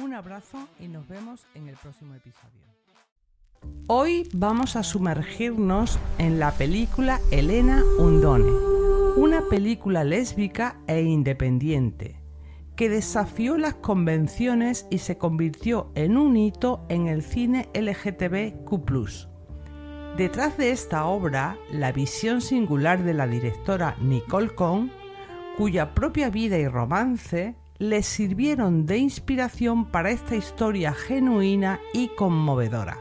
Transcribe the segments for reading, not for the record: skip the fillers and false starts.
Un abrazo y nos vemos en el próximo episodio. Hoy vamos a sumergirnos en la película Helena Undone, una película lésbica e independiente que desafió las convenciones y se convirtió en un hito en el cine LGTBQ+. Detrás de esta obra, la visión singular de la directora Nicole Kohn, cuya propia vida y romance le sirvieron de inspiración para esta historia genuina y conmovedora.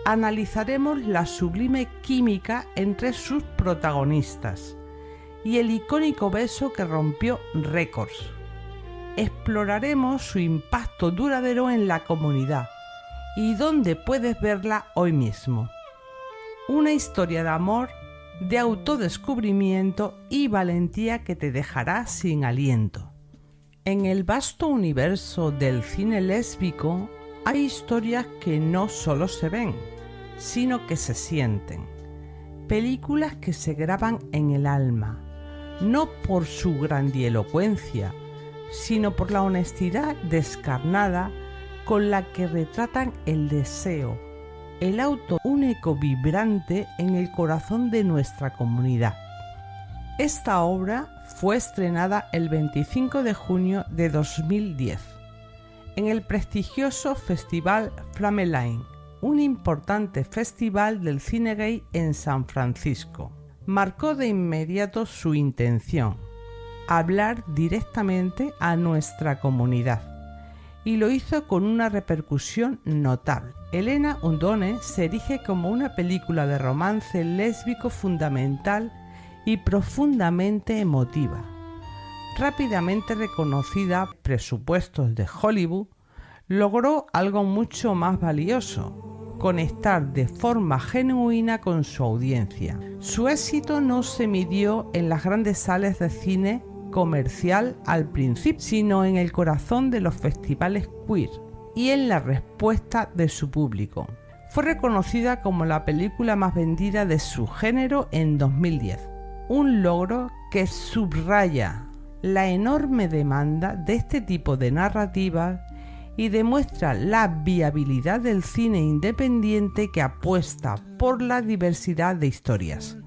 Analizaremos la sublime química entre sus protagonistas y el icónico beso que rompió récords. Exploraremos su impacto duradero en la comunidad y dónde puedes verla hoy mismo. Una historia de amor, de autodescubrimiento y valentía que te dejará sin aliento. En el vasto universo del cine lésbico hay historias que no solo se ven, sino que se sienten. Películas que se graban en el alma, no por su grandielocuencia, sino por la honestidad descarnada con la que retratan el deseo, el auto, un eco vibrante en el corazón de nuestra comunidad. Esta obra fue estrenada el 25 de junio de 2010 en el prestigioso Festival Frameline, un importante festival del cine gay en San Francisco. Marcó de inmediato su intención, hablar directamente a nuestra comunidad, y lo hizo con una repercusión notable. Helena Undone se erige como una película de romance lésbico fundamental y profundamente emotiva. Rápidamente reconocida por presupuestos de Hollywood, logró algo mucho más valioso: conectar de forma genuina con su audiencia. Su éxito no se midió en las grandes salas de cine comercial al principio, sino en el corazón de los festivales queer y en la respuesta de su público. Fue reconocida como la película más vendida de su género en 2010, un logro que subraya la enorme demanda de este tipo de narrativas y demuestra la viabilidad del cine independiente que apuesta por la diversidad de historias.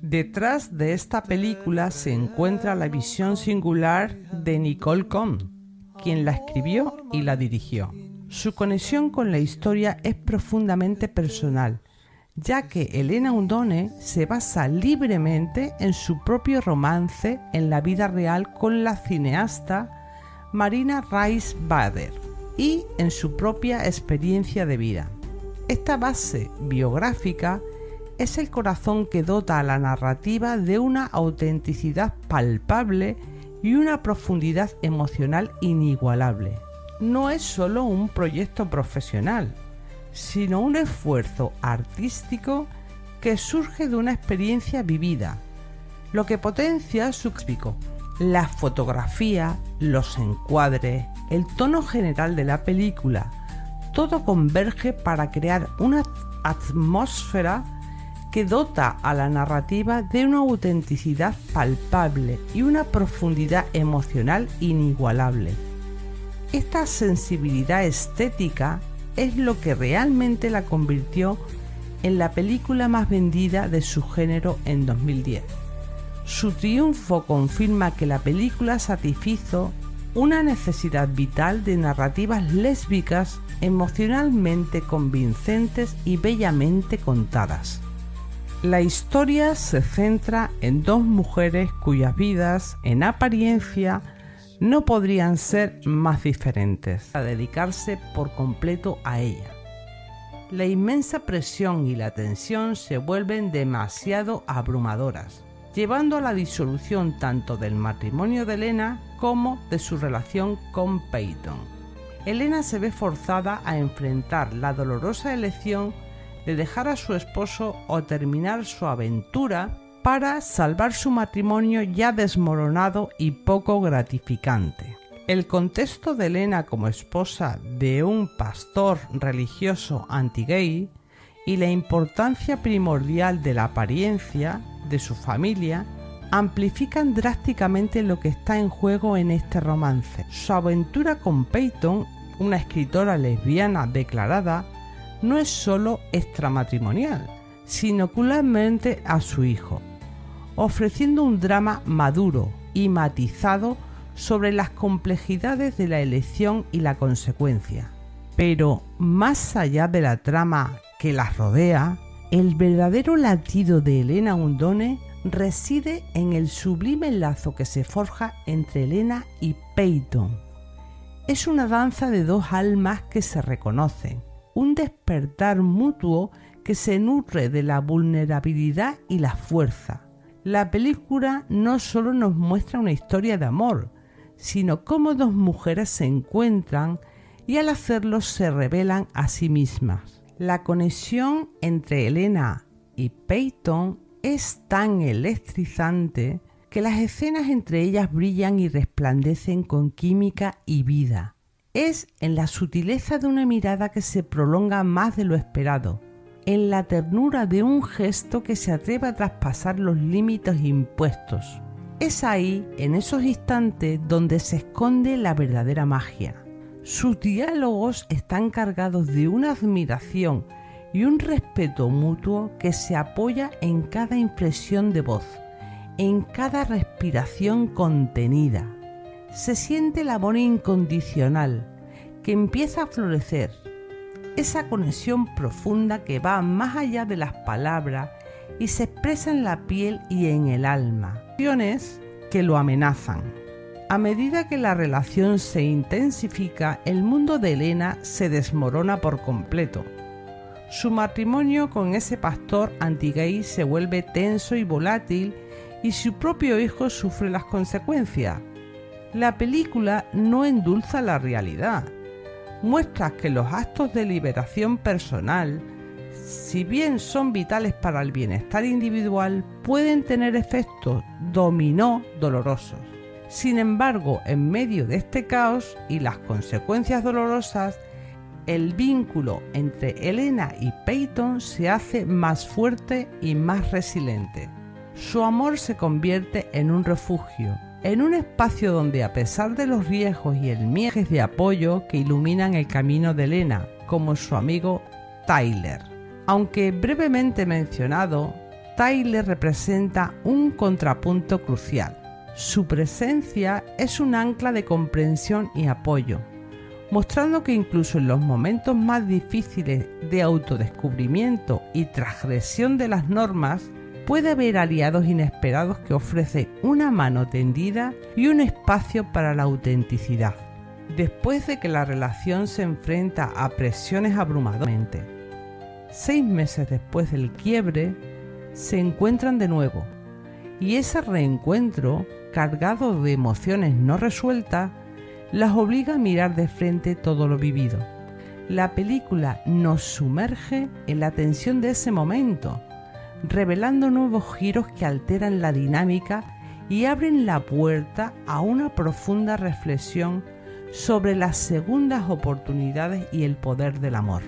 Detrás de esta película se encuentra la visión singular de Nicole Kohn, quien la escribió y la dirigió. Su conexión con la historia es profundamente personal, ya que Helena Undone se basa libremente en su propio romance en la vida real con la cineasta Marina Rice Bader y en su propia experiencia de vida. Esta base biográfica es el corazón que dota a la narrativa de una autenticidad palpable y una profundidad emocional inigualable. No es solo un proyecto profesional, sino un esfuerzo artístico que surge de una experiencia vivida, lo que potencia su éxito. La fotografía, los encuadres, el tono general de la película, todo converge para crear una atmósfera que dota a la narrativa de una autenticidad palpable y una profundidad emocional inigualable. Esta sensibilidad estética es lo que realmente la convirtió en la película más vendida de su género en 2010. Su triunfo confirma que la película satisfizo una necesidad vital de narrativas lésbicas emocionalmente convincentes y bellamente contadas. La historia se centra en dos mujeres cuyas vidas, en apariencia, no podrían ser más diferentes, a dedicarse por completo a ella. La inmensa presión y la tensión se vuelven demasiado abrumadoras, llevando a la disolución tanto del matrimonio de Helena como de su relación con Peyton. Helena se ve forzada a enfrentar la dolorosa elección de dejar a su esposo o terminar su aventura para salvar su matrimonio ya desmoronado y poco gratificante. El contexto de Helena como esposa de un pastor religioso anti-gay y la importancia primordial de la apariencia de su familia amplifican drásticamente lo que está en juego en este romance. Su aventura con Peyton una escritora lesbiana declarada, no es solo extramatrimonial, sino ocularmente a su hijo, ofreciendo un drama maduro y matizado sobre las complejidades de la elección y la consecuencia. Pero más allá de la trama que las rodea, el verdadero latido de Helena Undone reside en el sublime lazo que se forja entre Helena y Peyton. Es una danza de dos almas que se reconocen, un despertar mutuo que se nutre de la vulnerabilidad y la fuerza. La película no solo nos muestra una historia de amor, sino cómo dos mujeres se encuentran y al hacerlo se revelan a sí mismas. La conexión entre Helena y Peyton es tan electrizante que las escenas entre ellas brillan y resplandecen con química y vida. Es en la sutileza de una mirada que se prolonga más de lo esperado, en la ternura de un gesto que se atreve a traspasar los límites impuestos. Es ahí, en esos instantes, donde se esconde la verdadera magia. Sus diálogos están cargados de una admiración y un respeto mutuo que se apoya en cada inflexión de voz, en cada respiración contenida. Se siente el amor incondicional que empieza a florecer, esa conexión profunda que va más allá de las palabras y se expresa en la piel y en el alma. Acciones que lo amenazan. A medida que la relación se intensifica, el mundo de Helena se desmorona por completo. Su matrimonio con ese pastor anti-gay se vuelve tenso y volátil y su propio hijo sufre las consecuencias. La película no endulza la realidad. Muestra que los actos de liberación personal, si bien son vitales para el bienestar individual, pueden tener efectos dominó dolorosos. Sin embargo, en medio de este caos y las consecuencias dolorosas, el vínculo entre Helena y Peyton se hace más fuerte y más resiliente. Su amor se convierte en un refugio, en un espacio donde, a pesar de los riesgos y el miedo, de apoyo que iluminan el camino de Helena, como su amigo Tyler. Aunque brevemente mencionado, Tyler representa un contrapunto crucial. Su presencia es un ancla de comprensión y apoyo, mostrando que incluso en los momentos más difíciles de autodescubrimiento y transgresión de las normas, puede haber aliados inesperados que ofrecen una mano tendida y un espacio para la autenticidad. Después de que la relación se enfrenta a presiones abrumadoras, 6 meses después del quiebre, se encuentran de nuevo, y ese reencuentro, cargado de emociones no resueltas, las obliga a mirar de frente todo lo vivido. La película nos sumerge en la tensión de ese momento, revelando nuevos giros que alteran la dinámica y abren la puerta a una profunda reflexión sobre las segundas oportunidades y el poder del amor.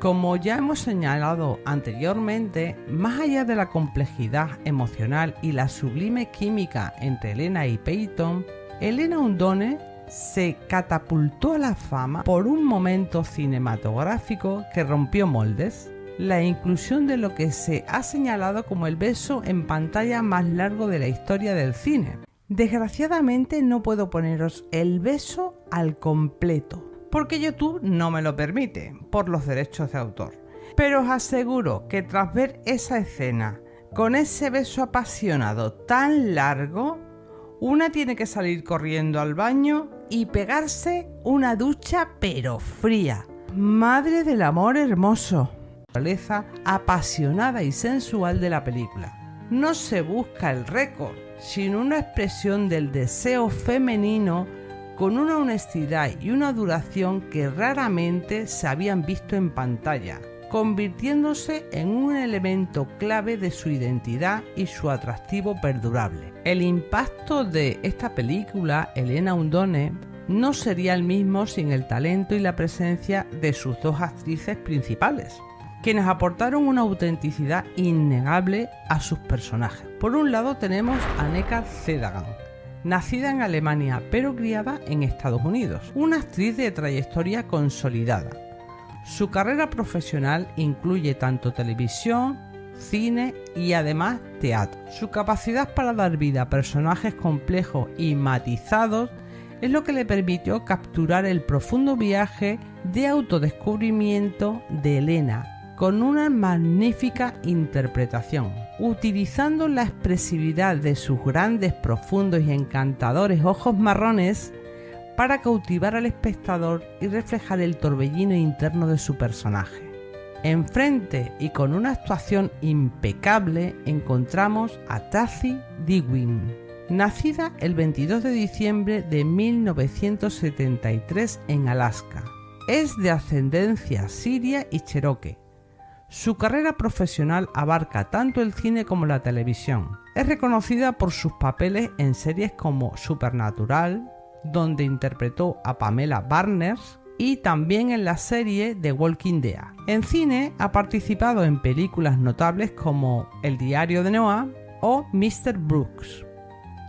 Como ya hemos señalado anteriormente, más allá de la complejidad emocional y la sublime química entre Helena y Peyton, Helena Undone se catapultó a la fama por un momento cinematográfico que rompió moldes: la inclusión de lo que se ha señalado como el beso en pantalla más largo de la historia del cine. Desgraciadamente no puedo poneros el beso al completo, porque YouTube no me lo permite, por los derechos de autor. Pero os aseguro que tras ver esa escena, con ese beso apasionado tan largo, una tiene que salir corriendo al baño y pegarse una ducha pero fría. Madre del amor hermoso. La naturaleza apasionada y sensual de la película. No se busca el récord, sino una expresión del deseo femenino con una honestidad y una duración que raramente se habían visto en pantalla, convirtiéndose en un elemento clave de su identidad y su atractivo perdurable. El impacto de esta película, Helena Undone, no sería el mismo sin el talento y la presencia de sus dos actrices principales, quienes aportaron una autenticidad innegable a sus personajes. Por un lado tenemos a Neca Cedergren, nacida en Alemania pero criada en Estados Unidos, una actriz de trayectoria consolidada. Su carrera profesional incluye tanto televisión, cine y además teatro. Su capacidad para dar vida a personajes complejos y matizados es lo que le permitió capturar el profundo viaje de autodescubrimiento de Elena con una magnífica interpretación, utilizando la expresividad de sus grandes, profundos y encantadores ojos marrones para cautivar al espectador y reflejar el torbellino interno de su personaje. Enfrente y con una actuación impecable encontramos a Tacy Dewing, nacida el 22 de diciembre de 1973 en Alaska. Es de ascendencia siria y cherokee. Su carrera profesional abarca tanto el cine como la televisión. Es reconocida por sus papeles en series como Supernatural, donde interpretó a Pamela Barnes, y también en la serie The Walking Dead. En cine ha participado en películas notables como El diario de Noah o Mr. Brooks,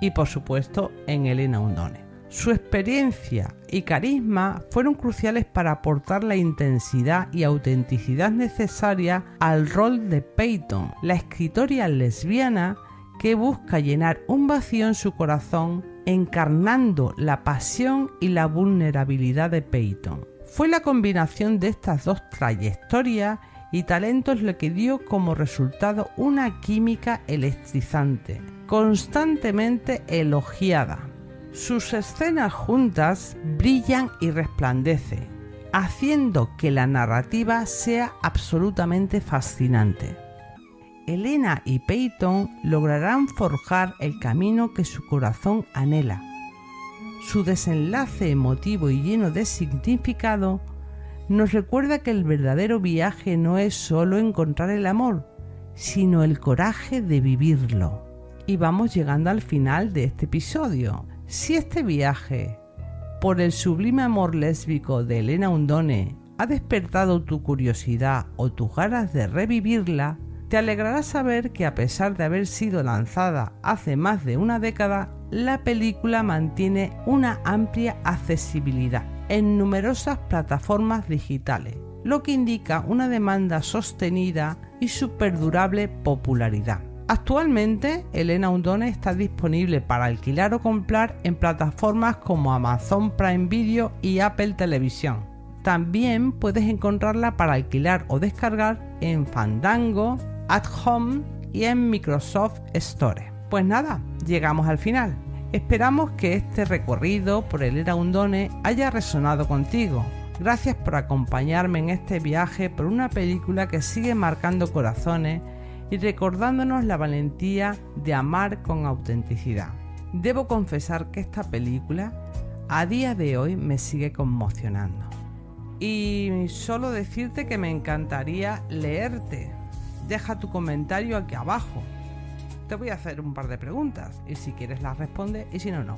y por supuesto en Elena Undone. Su experiencia y carisma fueron cruciales para aportar la intensidad y autenticidad necesaria al rol de Peyton, la escritora lesbiana que busca llenar un vacío en su corazón encarnando la pasión y la vulnerabilidad de Peyton. Fue la combinación de estas dos trayectorias y talentos lo que dio como resultado una química electrizante, constantemente elogiada. Sus escenas juntas brillan y resplandecen, haciendo que la narrativa sea absolutamente fascinante. Elena y Peyton lograrán forjar el camino que su corazón anhela. Su desenlace emotivo y lleno de significado nos recuerda que el verdadero viaje no es solo encontrar el amor, sino el coraje de vivirlo. Y vamos llegando al final de este episodio. Si este viaje por el sublime amor lésbico de Elena Undone ha despertado tu curiosidad o tus ganas de revivirla, te alegrará saber que a pesar de haber sido lanzada hace más de una década, la película mantiene una amplia accesibilidad en numerosas plataformas digitales, lo que indica una demanda sostenida y su perdurable popularidad. Actualmente, Elena Undone está disponible para alquilar o comprar en plataformas como Amazon Prime Video y Apple Televisión. También puedes encontrarla para alquilar o descargar en Fandango, At Home y en Microsoft Store. Pues nada, llegamos al final. Esperamos que este recorrido por Elena Undone haya resonado contigo. Gracias por acompañarme en este viaje por una película que sigue marcando corazones y recordándonos la valentía de amar con autenticidad. Debo confesar que esta película a día de hoy me sigue conmocionando. Y solo decirte que me encantaría leerte. Deja tu comentario aquí abajo. Te voy a hacer un par de preguntas y si quieres las respondes y si no, no.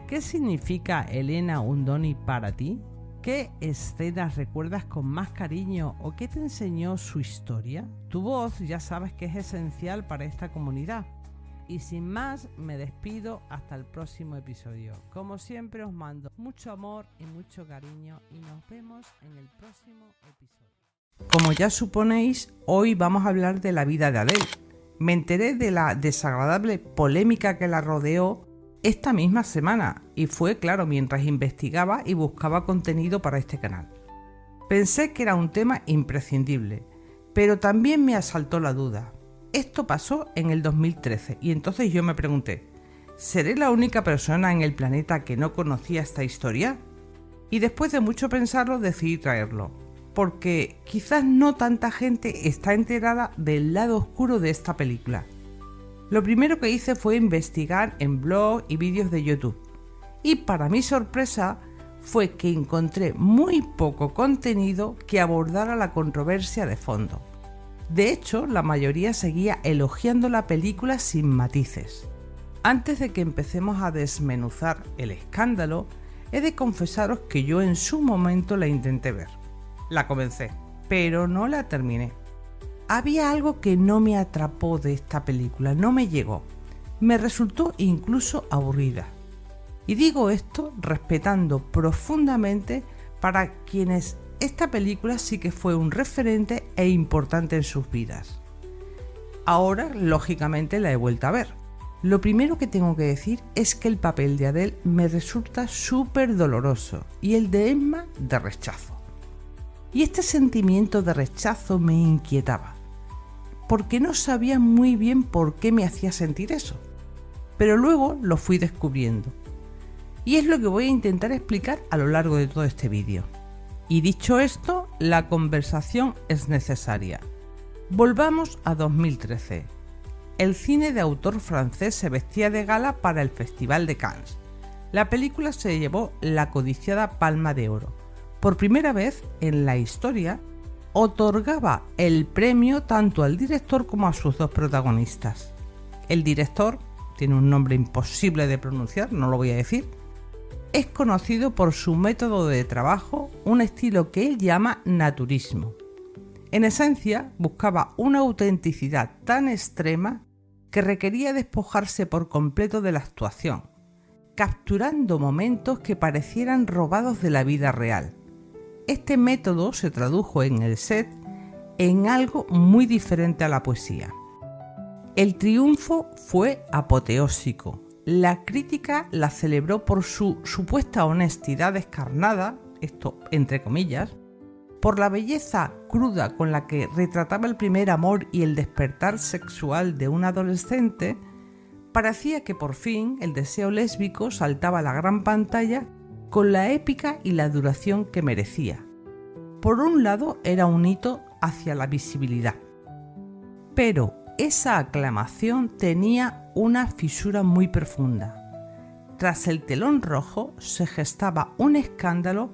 ¿Qué significa Elena Undone para ti? ¿Qué escenas recuerdas con más cariño o qué te enseñó su historia? Tu voz ya sabes que es esencial para esta comunidad. Y sin más, me despido hasta el próximo episodio. Como siempre os mando mucho amor y mucho cariño y nos vemos en el próximo episodio. Como ya suponéis, hoy vamos a hablar de la vida de Adele. Me enteré de la desagradable polémica que la rodeó esta misma semana y fue, claro, mientras investigaba y buscaba contenido para este canal. Pensé que era un tema imprescindible, pero también me asaltó la duda. Esto pasó en el 2013 y entonces yo me pregunté, ¿seré la única persona en el planeta que no conocía esta historia? Y después de mucho pensarlo decidí traerlo, porque quizás no tanta gente está enterada del lado oscuro de esta película. Lo primero que hice fue investigar en blogs y vídeos de YouTube, y para mi sorpresa fue que encontré muy poco contenido que abordara la controversia de fondo. De hecho, la mayoría seguía elogiando la película sin matices. Antes de que empecemos a desmenuzar el escándalo, he de confesaros que yo en su momento la intenté ver. La comencé, pero no la terminé. Había algo que no me atrapó de esta película, no me llegó. Me resultó incluso aburrida. Y digo esto respetando profundamente para quienes esta película sí que fue un referente e importante en sus vidas. Ahora, lógicamente, la he vuelto a ver. Lo primero que tengo que decir es que el papel de Adele me resulta súper doloroso y el de Emma de rechazo. Y este sentimiento de rechazo me inquietaba, porque no sabía muy bien por qué me hacía sentir eso. Pero luego lo fui descubriendo. Y es lo que voy a intentar explicar a lo largo de todo este vídeo. Y dicho esto, la conversación es necesaria. Volvamos a 2013. El cine de autor francés se vestía de gala para el Festival de Cannes. La película se llevó la codiciada Palma de Oro. Por primera vez en la historia, otorgaba el premio tanto al director como a sus dos protagonistas. El director, tiene un nombre imposible de pronunciar, no lo voy a decir, es conocido por su método de trabajo, un estilo que él llama naturismo. En esencia, buscaba una autenticidad tan extrema que requería despojarse por completo de la actuación, capturando momentos que parecieran robados de la vida real. Este método se tradujo en el set en algo muy diferente a la poesía. El triunfo fue apoteósico. La crítica la celebró por su supuesta honestidad descarnada, esto entre comillas, por la belleza cruda con la que retrataba el primer amor y el despertar sexual de un adolescente. Parecía que por fin el deseo lésbico saltaba a la gran pantalla con la épica y la duración que merecía. Por un lado, era un hito hacia la visibilidad, pero esa aclamación tenía una fisura muy profunda. Tras el telón rojo se gestaba un escándalo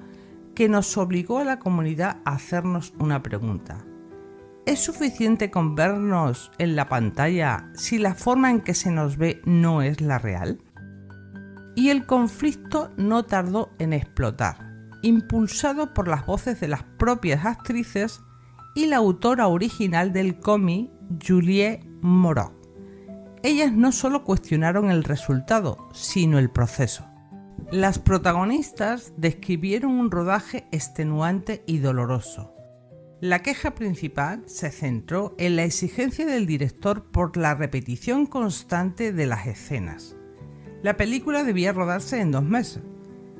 que nos obligó a la comunidad a hacernos una pregunta. ¿Es suficiente con vernos en la pantalla si la forma en que se nos ve no es la real? Y el conflicto no tardó en explotar, impulsado por las voces de las propias actrices y la autora original del cómic, Juliette Moreau. Ellas no solo cuestionaron el resultado, sino el proceso. Las protagonistas describieron un rodaje extenuante y doloroso. La queja principal se centró en la exigencia del director por la repetición constante de las escenas. La película debía rodarse en 2 meses,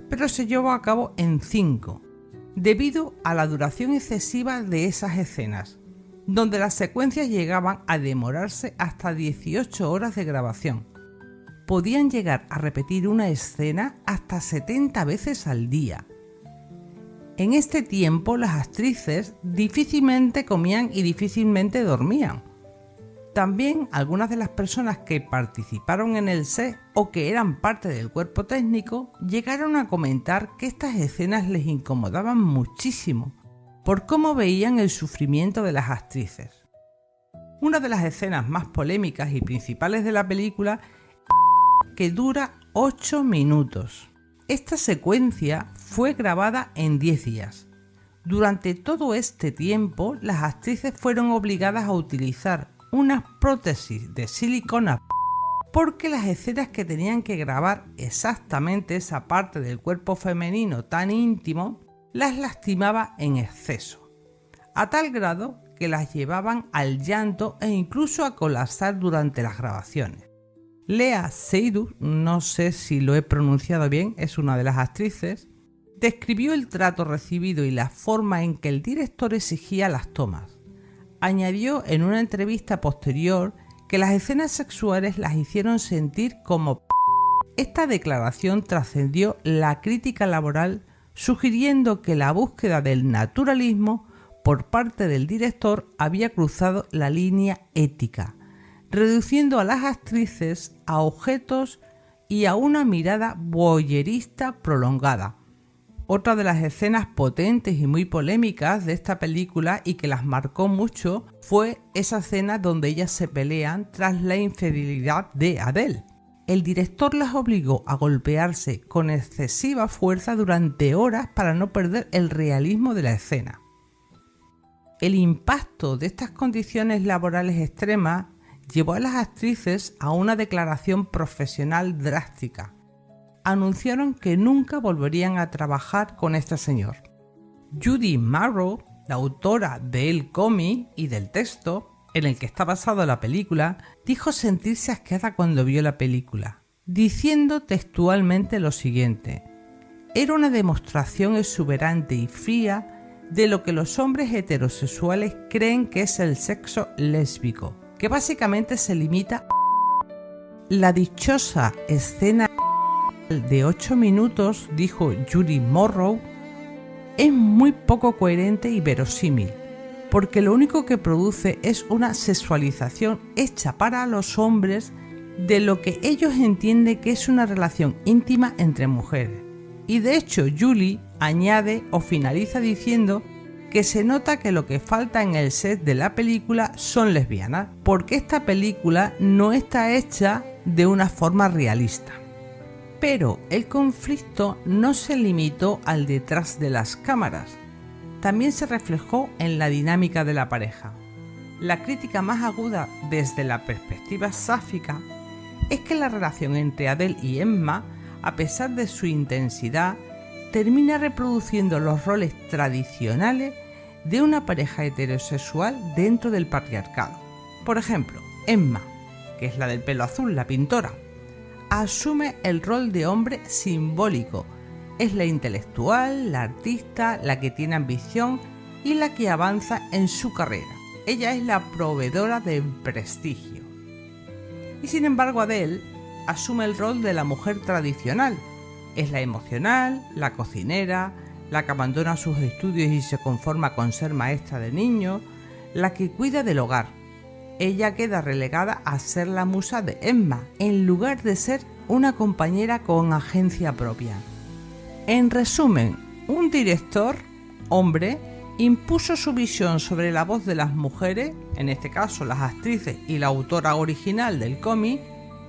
pero se llevó a cabo en 5, debido a la duración excesiva de esas escenas, donde las secuencias llegaban a demorarse hasta 18 horas de grabación. Podían llegar a repetir una escena hasta 70 veces al día. En este tiempo las actrices difícilmente comían y difícilmente dormían. También algunas de las personas que participaron en el set o que eran parte del cuerpo técnico llegaron a comentar que estas escenas les incomodaban muchísimo por cómo veían el sufrimiento de las actrices. Una de las escenas más polémicas y principales de la película que dura 8 minutos. Esta secuencia fue grabada en 10 días. Durante todo este tiempo, las actrices fueron obligadas a utilizar unas prótesis de silicona porque las escenas que tenían que grabar exactamente esa parte del cuerpo femenino tan íntimo las lastimaba en exceso, a tal grado que las llevaban al llanto e incluso a colapsar durante las grabaciones. Léa Seydoux, no sé si lo he pronunciado bien, es una de las actrices, describió el trato recibido y la forma en que el director exigía las tomas. Añadió en una entrevista posterior que las escenas sexuales las hicieron sentir como Esta declaración trascendió la crítica laboral, sugiriendo que la búsqueda del naturalismo por parte del director había cruzado la línea ética, reduciendo a las actrices a objetos y a una mirada voyerista prolongada. Otra de las escenas potentes y muy polémicas de esta película y que las marcó mucho fue esa escena donde ellas se pelean tras la infidelidad de Adele. El director las obligó a golpearse con excesiva fuerza durante horas para no perder el realismo de la escena. El impacto de estas condiciones laborales extremas llevó a las actrices a una declaración profesional drástica, anunciaron que nunca volverían a trabajar con este señor. Judy Morrow, la autora del cómic y del texto en el que está basada la película, dijo sentirse asqueada cuando vio la película, diciendo textualmente lo siguiente: era una demostración exuberante y fría de lo que los hombres heterosexuales creen que es el sexo lésbico, que básicamente se limita a... La dichosa escena de 8 minutos, dijo Judy Morrow, es muy poco coherente y verosímil, porque lo único que produce es una sexualización hecha para los hombres de lo que ellos entienden que es una relación íntima entre mujeres. Y de hecho Julie añade o finaliza diciendo que se nota que lo que falta en el set de la película son lesbianas, porque esta película no está hecha de una forma realista. Pero el conflicto no se limitó al detrás de las cámaras, también se reflejó en la dinámica de la pareja. La crítica más aguda desde la perspectiva sáfica es que la relación entre Adele y Emma, a pesar de su intensidad, termina reproduciendo los roles tradicionales de una pareja heterosexual dentro del patriarcado. Por ejemplo, Emma, que es la del pelo azul, la pintora, asume el rol de hombre simbólico. Es la intelectual, la artista, la que tiene ambición y la que avanza en su carrera. Ella es la proveedora de prestigio. Y sin embargo Adele asume el rol de la mujer tradicional. Es la emocional, la cocinera, la que abandona sus estudios y se conforma con ser maestra de niños, la que cuida del hogar. Ella queda relegada a ser la musa de Emma, en lugar de ser una compañera con agencia propia. En resumen, un director, hombre, impuso su visión sobre la voz de las mujeres, en este caso las actrices y la autora original del cómic,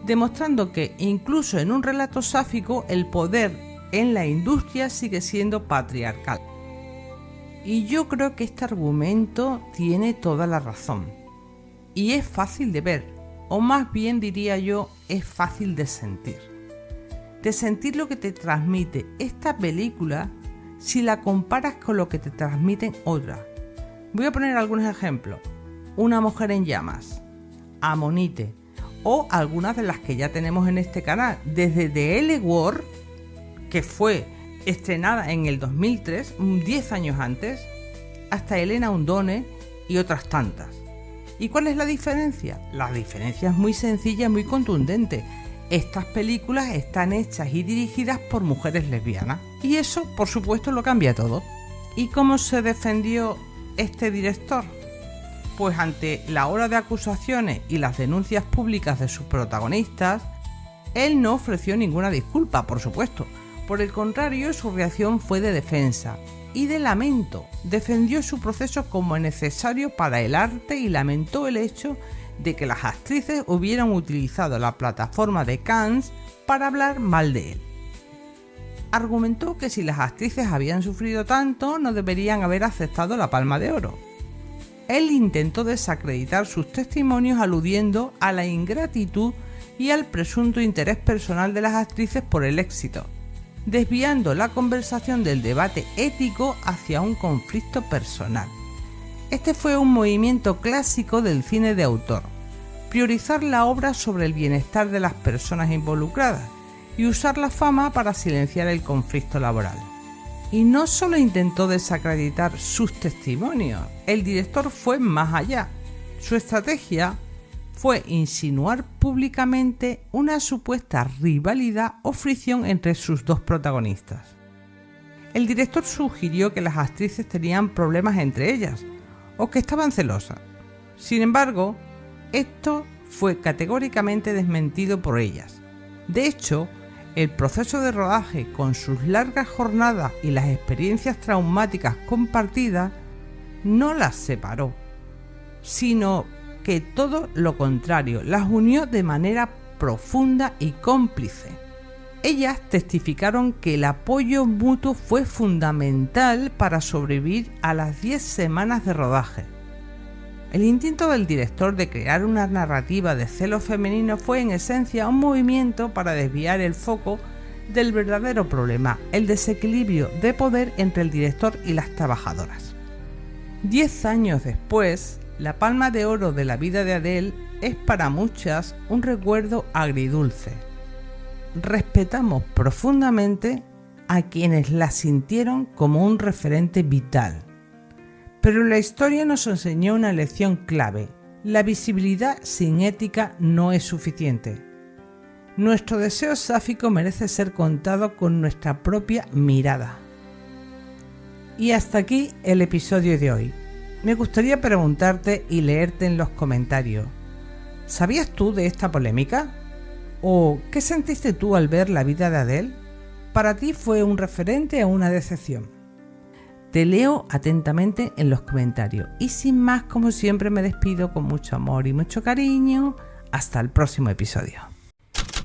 demostrando que incluso en un relato sáfico el poder en la industria sigue siendo patriarcal. Y yo creo que este argumento tiene toda la razón. Y es fácil de ver, o más bien diría yo, es fácil de sentir. De sentir lo que te transmite esta película si la comparas con lo que te transmiten otras. Voy a poner algunos ejemplos. Una mujer en llamas, Amonite, o algunas de las que ya tenemos en este canal, desde The L Word, que fue estrenada en el 2003, 10 años antes, hasta Elena Undone y otras tantas. ¿Y cuál es la diferencia? La diferencia es muy sencilla y muy contundente. Estas películas están hechas y dirigidas por mujeres lesbianas. Y eso, por supuesto, lo cambia todo. ¿Y cómo se defendió este director? Pues ante la ola de acusaciones y las denuncias públicas de sus protagonistas, él no ofreció ninguna disculpa, por supuesto. Por el contrario, su reacción fue de defensa y de lamento. Defendió su proceso como necesario para el arte y lamentó el hecho de que las actrices hubieran utilizado la plataforma de Cannes para hablar mal de él. Argumentó que si las actrices habían sufrido tanto, no deberían haber aceptado la Palma de Oro. Él intentó desacreditar sus testimonios aludiendo a la ingratitud y al presunto interés personal de las actrices por el éxito, desviando la conversación del debate ético hacia un conflicto personal. Este fue un movimiento clásico del cine de autor: priorizar la obra sobre el bienestar de las personas involucradas y usar la fama para silenciar el conflicto laboral. Y no solo intentó desacreditar sus testimonios, el director fue más allá. Su estrategia fue insinuar públicamente una supuesta rivalidad o fricción entre sus dos protagonistas. El director sugirió que las actrices tenían problemas entre ellas o que estaban celosas. Sin embargo, esto fue categóricamente desmentido por ellas. De hecho, el proceso de rodaje, con sus largas jornadas y las experiencias traumáticas compartidas, no las separó, sino que todo lo contrario, las unió de manera profunda y cómplice. Ellas testificaron que el apoyo mutuo fue fundamental para sobrevivir a las 10 semanas de rodaje. El intento del director de crear una narrativa de celos femeninos fue en esencia un movimiento para desviar el foco del verdadero problema, el desequilibrio de poder entre el director y las trabajadoras. 10 años después, la Palma de Oro de la vida de Adele es para muchas un recuerdo agridulce. Respetamos profundamente a quienes la sintieron como un referente vital. Pero la historia nos enseñó una lección clave: la visibilidad sin ética no es suficiente. Nuestro deseo sáfico merece ser contado con nuestra propia mirada. Y hasta aquí el episodio de hoy. Me gustaría preguntarte y leerte en los comentarios: ¿sabías tú de esta polémica? ¿O qué sentiste tú al ver la vida de Adele? ¿Para ti fue un referente o una decepción? Te leo atentamente en los comentarios. Y sin más, como siempre, me despido con mucho amor y mucho cariño. Hasta el próximo episodio.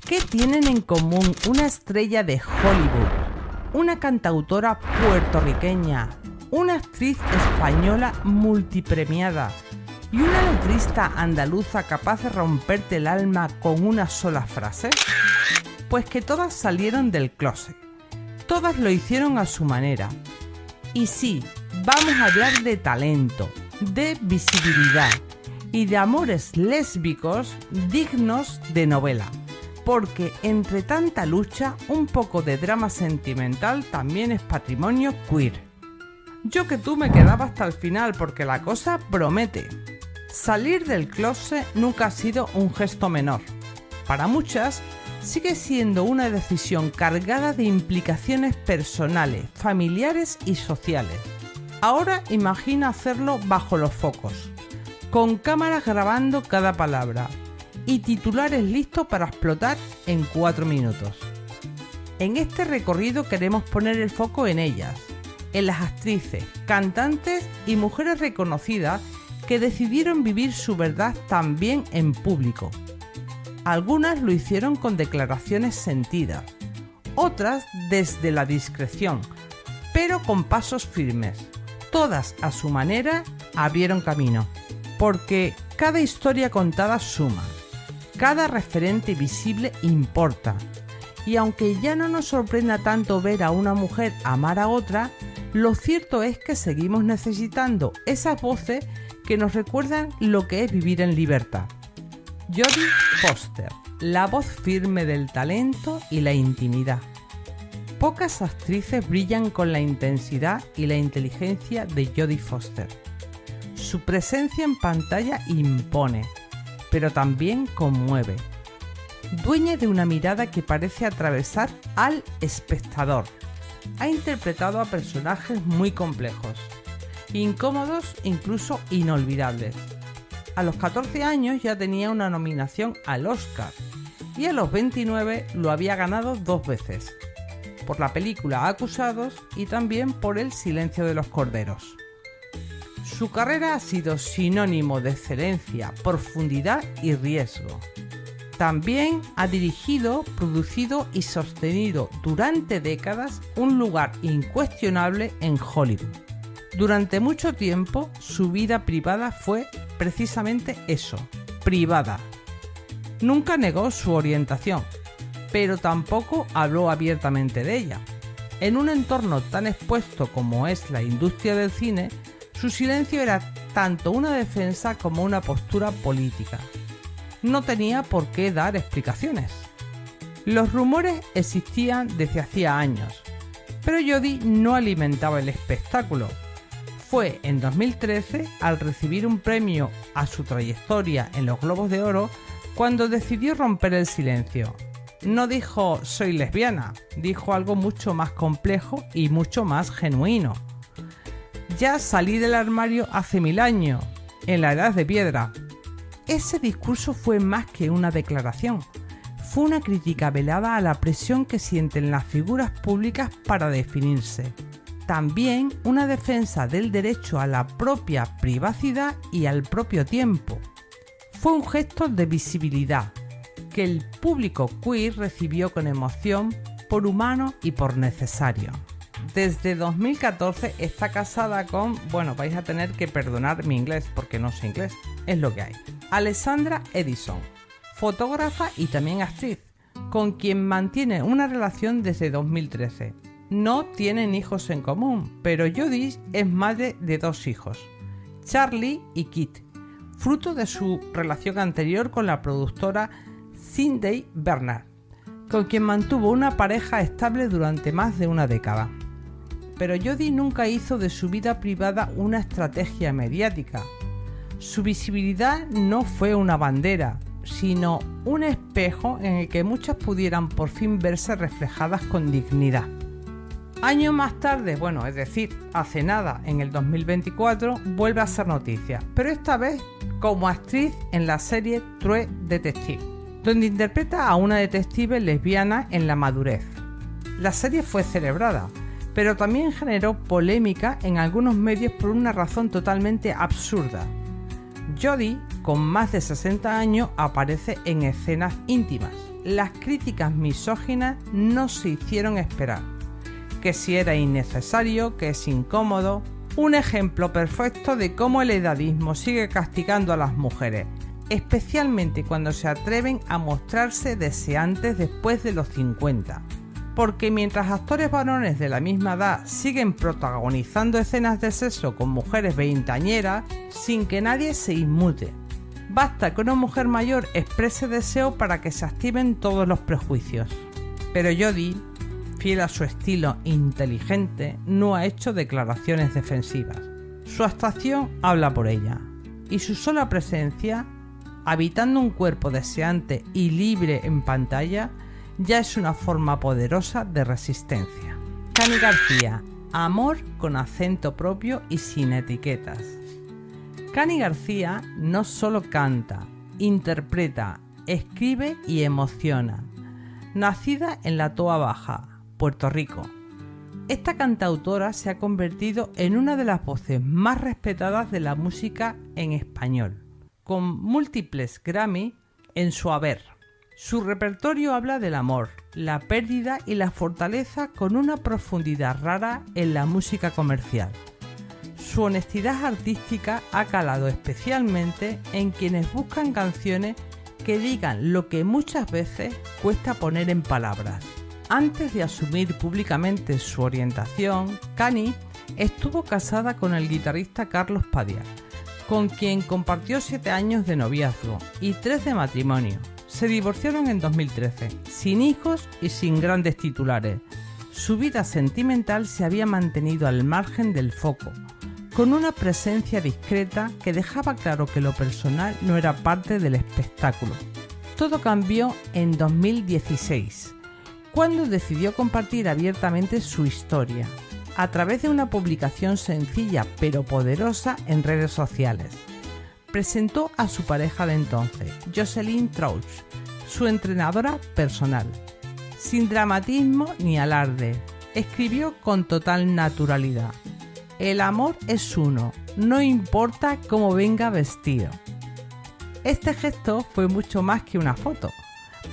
¿Qué tienen en común una estrella de Hollywood, una cantautora puertorriqueña, una actriz española multipremiada y una letrista andaluza capaz de romperte el alma con una sola frase? Pues que todas salieron del closet, todas lo hicieron a su manera. Y sí, vamos a hablar de talento, de visibilidad y de amores lésbicos dignos de novela. Porque entre tanta lucha, un poco de drama sentimental también es patrimonio queer. Yo que tú me quedaba hasta el final porque la cosa promete. Salir del closet nunca ha sido un gesto menor. Para muchas, sigue siendo una decisión cargada de implicaciones personales, familiares y sociales. Ahora imagina hacerlo bajo los focos, con cámaras grabando cada palabra y titulares listos para explotar en 4 minutos. En este recorrido queremos poner el foco en ellas, en las actrices, cantantes y mujeres reconocidas que decidieron vivir su verdad también en público. Algunas lo hicieron con declaraciones sentidas, otras desde la discreción, pero con pasos firmes. Todas a su manera abrieron camino, porque cada historia contada suma, cada referente visible importa. Y aunque ya no nos sorprenda tanto ver a una mujer amar a otra, lo cierto es que seguimos necesitando esas voces que nos recuerdan lo que es vivir en libertad. Jodie Foster, la voz firme del talento y la intimidad. Pocas actrices brillan con la intensidad y la inteligencia de Jodie Foster. Su presencia en pantalla impone, pero también conmueve. Dueña de una mirada que parece atravesar al espectador. Ha interpretado a personajes muy complejos, incómodos, incluso inolvidables. A los 14 años ya tenía una nominación al Oscar y a los 29 lo había ganado 2 veces, por la película Acusados y también por El silencio de los corderos. Su carrera ha sido sinónimo de excelencia, profundidad y riesgo. También ha dirigido, producido y sostenido durante décadas un lugar incuestionable en Hollywood. Durante mucho tiempo su vida privada fue precisamente eso, privada. Nunca negó su orientación, pero tampoco habló abiertamente de ella. En un entorno tan expuesto como es la industria del cine, su silencio era tanto una defensa como una postura política. No tenía por qué dar explicaciones. Los rumores existían desde hacía años, pero Jodie no alimentaba el espectáculo. Fue en 2013, al recibir un premio a su trayectoria en los Globos de Oro, cuando decidió romper el silencio. No dijo soy lesbiana, dijo algo mucho más complejo y mucho más genuino. Ya salí del armario hace 1000 años, en la edad de piedra. Ese discurso fue más que una declaración. Fue una crítica velada a la presión que sienten las figuras públicas para definirse. También una defensa del derecho a la propia privacidad y al propio tiempo. Fue un gesto de visibilidad que el público queer recibió con emoción, por humano y por necesario. Desde 2014 está casada con, vais a tener que perdonar mi inglés porque no sé inglés, es lo que hay. Alessandra Edison, fotógrafa y también actriz, con quien mantiene una relación desde 2013. No tienen hijos en común, pero Jodie es madre de 2 hijos, Charlie y Kit, fruto de su relación anterior con la productora Cindy Bernard, con quien mantuvo una pareja estable durante más de una década. Pero Jodie nunca hizo de su vida privada una estrategia mediática. Su visibilidad no fue una bandera, sino un espejo en el que muchas pudieran por fin verse reflejadas con dignidad. Años más tarde, es decir, hace nada, en el 2024, vuelve a ser noticia, pero esta vez como actriz en la serie True Detective, donde interpreta a una detective lesbiana en la madurez. La serie fue celebrada, pero también generó polémica en algunos medios por una razón totalmente absurda. Jodie, con más de 60 años, aparece en escenas íntimas. Las críticas misóginas no se hicieron esperar. Que si era innecesario, que es incómodo. Un ejemplo perfecto de cómo el edadismo sigue castigando a las mujeres, especialmente cuando se atreven a mostrarse deseantes después de los 50. Porque mientras actores varones de la misma edad siguen protagonizando escenas de sexo con mujeres veinteañeras sin que nadie se inmute. Basta que una mujer mayor exprese deseo para que se activen todos los prejuicios. Pero Jodie, fiel a su estilo inteligente, no ha hecho declaraciones defensivas. Su actuación habla por ella, y su sola presencia, habitando un cuerpo deseante y libre en pantalla, ya es una forma poderosa de resistencia. Cani García, amor con acento propio y sin etiquetas. Cani García no solo canta, interpreta, escribe y emociona. Nacida en la Toa Baja, Puerto Rico, esta cantautora se ha convertido en una de las voces más respetadas de la música en español, con múltiples Grammy en su haber. Su repertorio habla del amor, la pérdida y la fortaleza con una profundidad rara en la música comercial. Su honestidad artística ha calado especialmente en quienes buscan canciones que digan lo que muchas veces cuesta poner en palabras. Antes de asumir públicamente su orientación, Cani estuvo casada con el guitarrista Carlos Padial, con quien compartió 7 años de noviazgo y 3 de matrimonio. Se divorciaron en 2013, sin hijos y sin grandes titulares. Su vida sentimental se había mantenido al margen del foco, con una presencia discreta que dejaba claro que lo personal no era parte del espectáculo. Todo cambió en 2016, cuando decidió compartir abiertamente su historia, a través de una publicación sencilla pero poderosa en redes sociales. Presentó a su pareja de entonces, Jocelyn Trauch, su entrenadora personal. Sin dramatismo ni alarde, escribió con total naturalidad: el amor es uno, no importa cómo venga vestido. Este gesto fue mucho más que una foto.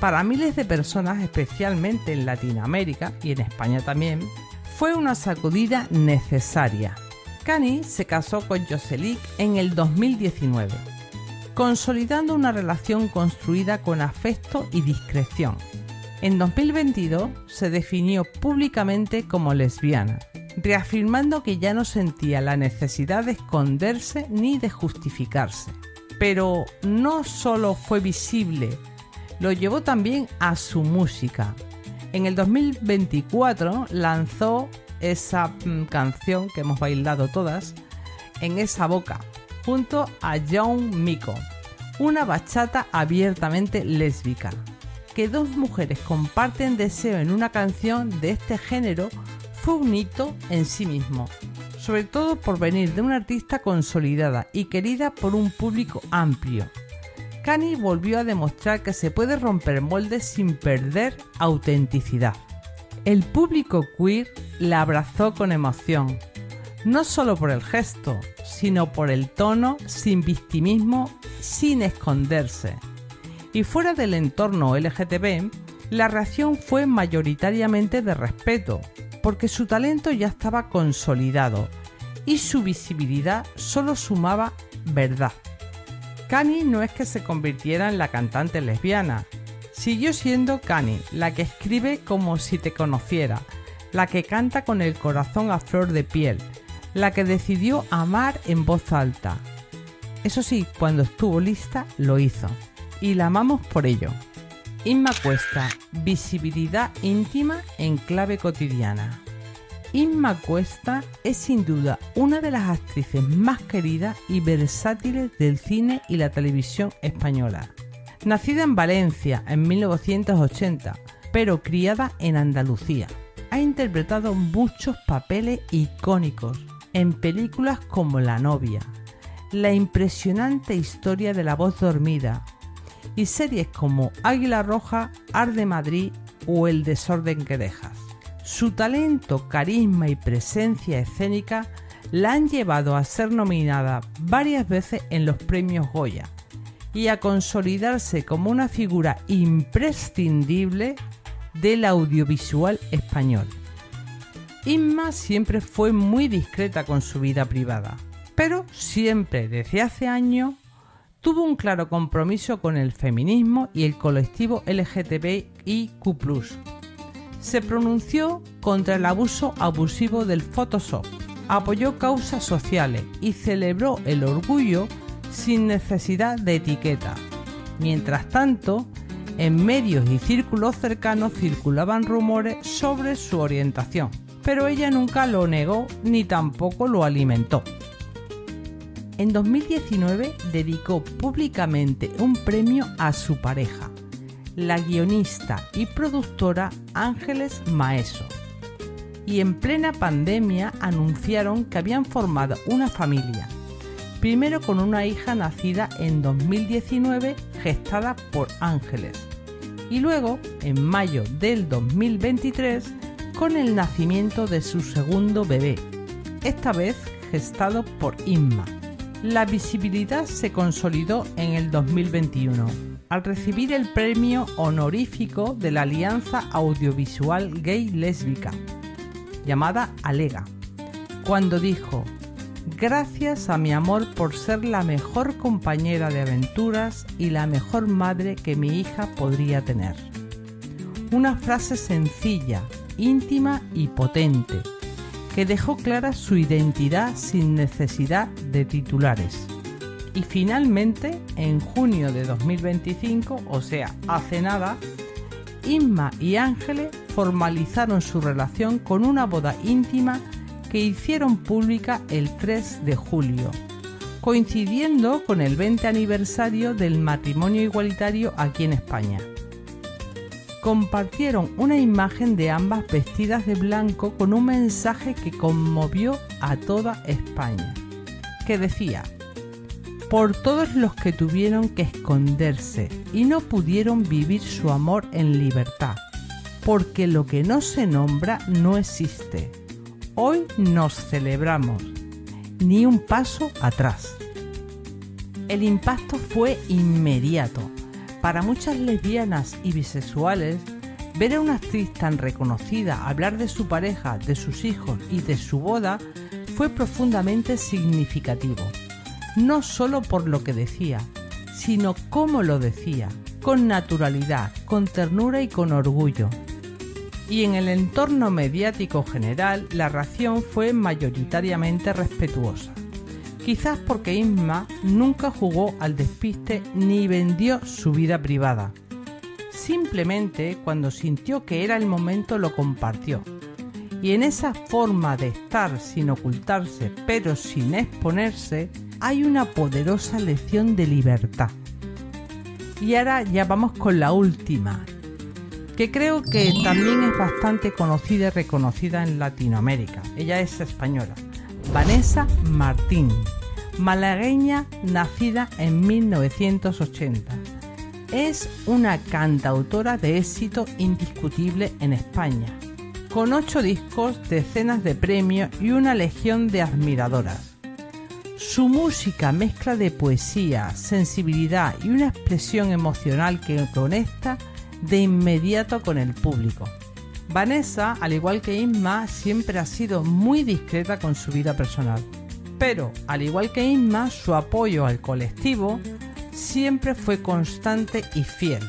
Para miles de personas, especialmente en Latinoamérica y en España también, fue una sacudida necesaria. Cani se casó con Jocelyn en el 2019, consolidando una relación construida con afecto y discreción. En 2022 se definió públicamente como lesbiana, reafirmando que ya no sentía la necesidad de esconderse ni de justificarse. Pero no solo fue visible, lo llevó también a su música. En el 2024 lanzó esa canción que hemos bailado todas, En esa boca, junto a John Mico, una bachata abiertamente lésbica. Que 2 mujeres comparten deseo en una canción de este género fue un hito en sí mismo, sobre todo por venir de una artista consolidada y querida por un público amplio. Cani volvió a demostrar que se puede romper moldes sin perder autenticidad. El público queer la abrazó con emoción, no solo por el gesto, sino por el tono, sin victimismo, sin esconderse. Y fuera del entorno LGTB, la reacción fue mayoritariamente de respeto, porque su talento ya estaba consolidado y su visibilidad solo sumaba verdad. Cani no es que se convirtiera en la cantante lesbiana, Siguió siendo Cani, la que escribe como si te conociera, la que canta con el corazón a flor de piel, la que decidió amar en voz alta. Eso sí, cuando estuvo lista, lo hizo. Y la amamos por ello. Inma Cuesta, visibilidad íntima en clave cotidiana. Inma Cuesta es sin duda una de las actrices más queridas y versátiles del cine y la televisión española. Nacida en Valencia en 1980, pero criada en Andalucía, ha interpretado muchos papeles icónicos en películas como La novia, La impresionante historia de la voz dormida y series como Águila Roja, Arde Madrid o El desorden que dejas. Su talento, carisma y presencia escénica la han llevado a ser nominada varias veces en los premios Goya y a consolidarse como una figura imprescindible del audiovisual español. Inma siempre fue muy discreta con su vida privada, pero siempre desde hace años tuvo un claro compromiso con el feminismo y el colectivo LGTBIQ+. Se pronunció contra el abuso abusivo del Photoshop, apoyó causas sociales y celebró el orgullo sin necesidad de etiqueta. Mientras tanto, en medios y círculos cercanos circulaban rumores sobre su orientación, pero ella nunca lo negó ni tampoco lo alimentó. En 2019 dedicó públicamente un premio a su pareja, la guionista y productora Ángeles Maeso. Y en plena pandemia anunciaron que habían formado una familia, primero con una hija nacida en 2019 gestada por Ángeles y luego en mayo del 2023 con el nacimiento de su segundo bebé, esta vez gestado por Inma. La visibilidad se consolidó en el 2021 al recibir el premio honorífico de la Alianza Audiovisual Gay Lésbica, llamada ALEGA, cuando dijo: gracias a mi amor por ser la mejor compañera de aventuras y la mejor madre que mi hija podría tener. Una frase sencilla, íntima y potente, que dejó clara su identidad sin necesidad de titulares. Y finalmente, en junio de 2025, o sea, hace nada, Inma y Ángeles formalizaron su relación con una boda íntima que hicieron pública el 3 de julio, coincidiendo con el 20 aniversario del matrimonio igualitario aquí en España. Compartieron una imagen de ambas vestidas de blanco con un mensaje que conmovió a toda España, que decía: por todos los que tuvieron que esconderse y no pudieron vivir su amor en libertad, porque lo que no se nombra no existe. Hoy nos celebramos, ni un paso atrás. El impacto fue inmediato. Para muchas lesbianas y bisexuales, ver a una actriz tan reconocida hablar de su pareja, de sus hijos y de su boda fue profundamente significativo. No solo por lo que decía, sino cómo lo decía, con naturalidad, con ternura y con orgullo. Y en el entorno mediático general, la reacción fue mayoritariamente respetuosa. Quizás porque Inma nunca jugó al despiste ni vendió su vida privada. Simplemente, cuando sintió que era el momento, lo compartió. Y en esa forma de estar sin ocultarse, pero sin exponerse, hay una poderosa lección de libertad. Y ahora ya vamos con la última, que creo que también es bastante conocida y reconocida en Latinoamérica. Ella es española, Vanessa Martín, malagueña nacida en 1980. Es una cantautora de éxito indiscutible en España, con 8 discos, decenas de premios y una legión de admiradoras. Su música mezcla de poesía, sensibilidad y una expresión emocional que conecta de inmediato con el público. Vanessa, al igual que Inma, siempre ha sido muy discreta con su vida personal. Pero, al igual que Inma, su apoyo al colectivo siempre fue constante y fiel.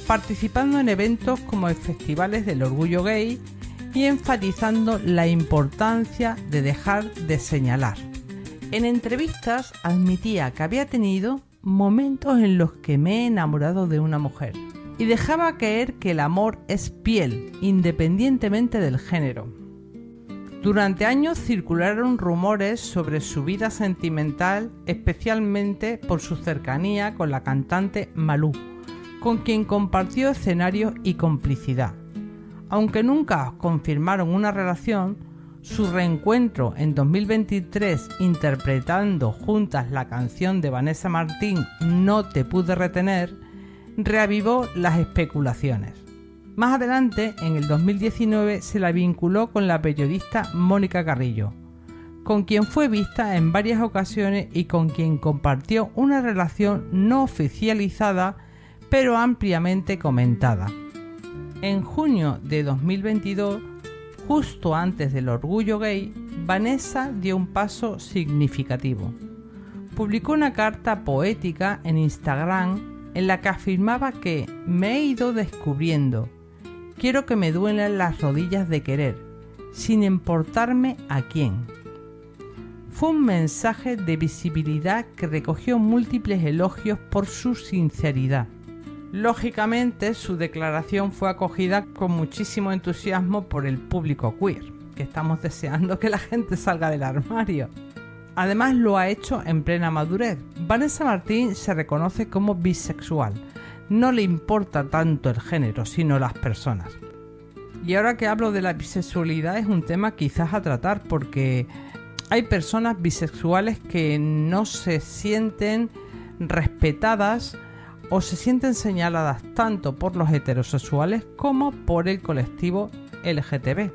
participando en eventos como el Festivales del Orgullo Gay y enfatizando la importancia de dejar de señalar. En entrevistas admitía que había tenido momentos en los que me he enamorado de una mujer y dejaba caer que el amor es piel, independientemente del género. Durante años circularon rumores sobre su vida sentimental, especialmente por su cercanía con la cantante Malú, con quien compartió escenarios y complicidad. Aunque nunca confirmaron una relación, su reencuentro en 2023 interpretando juntas la canción de Vanessa Martín No te pude retener reavivó las especulaciones. Más adelante, en el 2019, se la vinculó con la periodista Mónica Carrillo, con quien fue vista en varias ocasiones y con quien compartió una relación no oficializada, pero ampliamente comentada. En junio de 2022, justo antes del Orgullo Gay, Vanessa dio un paso significativo. Publicó una carta poética en Instagram en la que afirmaba que me he ido descubriendo. Quiero que me duelan las rodillas de querer, sin importarme a quién. Fue un mensaje de visibilidad que recogió múltiples elogios por su sinceridad. Lógicamente, su declaración fue acogida con muchísimo entusiasmo por el público queer, que estamos deseando que la gente salga del armario. Además, lo ha hecho en plena madurez. Vanessa Martín se reconoce como bisexual. No le importa tanto el género, sino las personas. Y ahora que hablo de la bisexualidad es un tema quizás a tratar porque hay personas bisexuales que no se sienten respetadas o se sienten señaladas tanto por los heterosexuales como por el colectivo LGTB.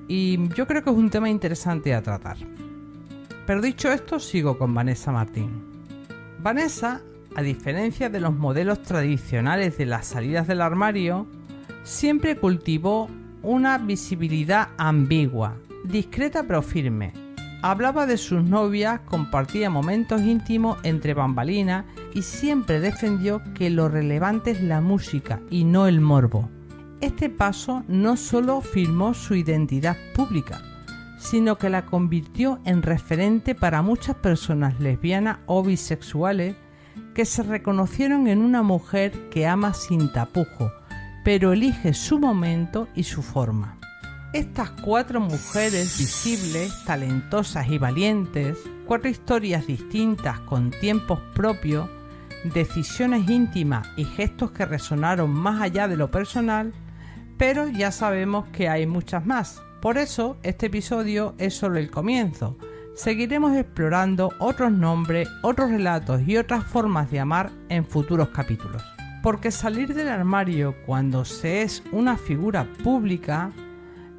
Y yo creo que es un tema interesante a tratar. Pero dicho esto, sigo con Vanessa Martín. Vanessa, a diferencia de los modelos tradicionales de las salidas del armario, siempre cultivó una visibilidad ambigua, discreta pero firme. Hablaba de sus novias, compartía momentos íntimos entre bambalinas y siempre defendió que lo relevante es la música y no el morbo. Este paso no solo firmó su identidad pública, sino que la convirtió en referente para muchas personas lesbianas o bisexuales que se reconocieron en una mujer que ama sin tapujo, pero elige su momento y su forma. Estas 4 mujeres visibles, talentosas y valientes, 4 historias distintas con tiempos propios, decisiones íntimas y gestos que resonaron más allá de lo personal, pero ya sabemos que hay muchas más. Por eso, este episodio es solo el comienzo. Seguiremos explorando otros nombres, otros relatos y otras formas de amar en futuros capítulos. Porque salir del armario cuando se es una figura pública,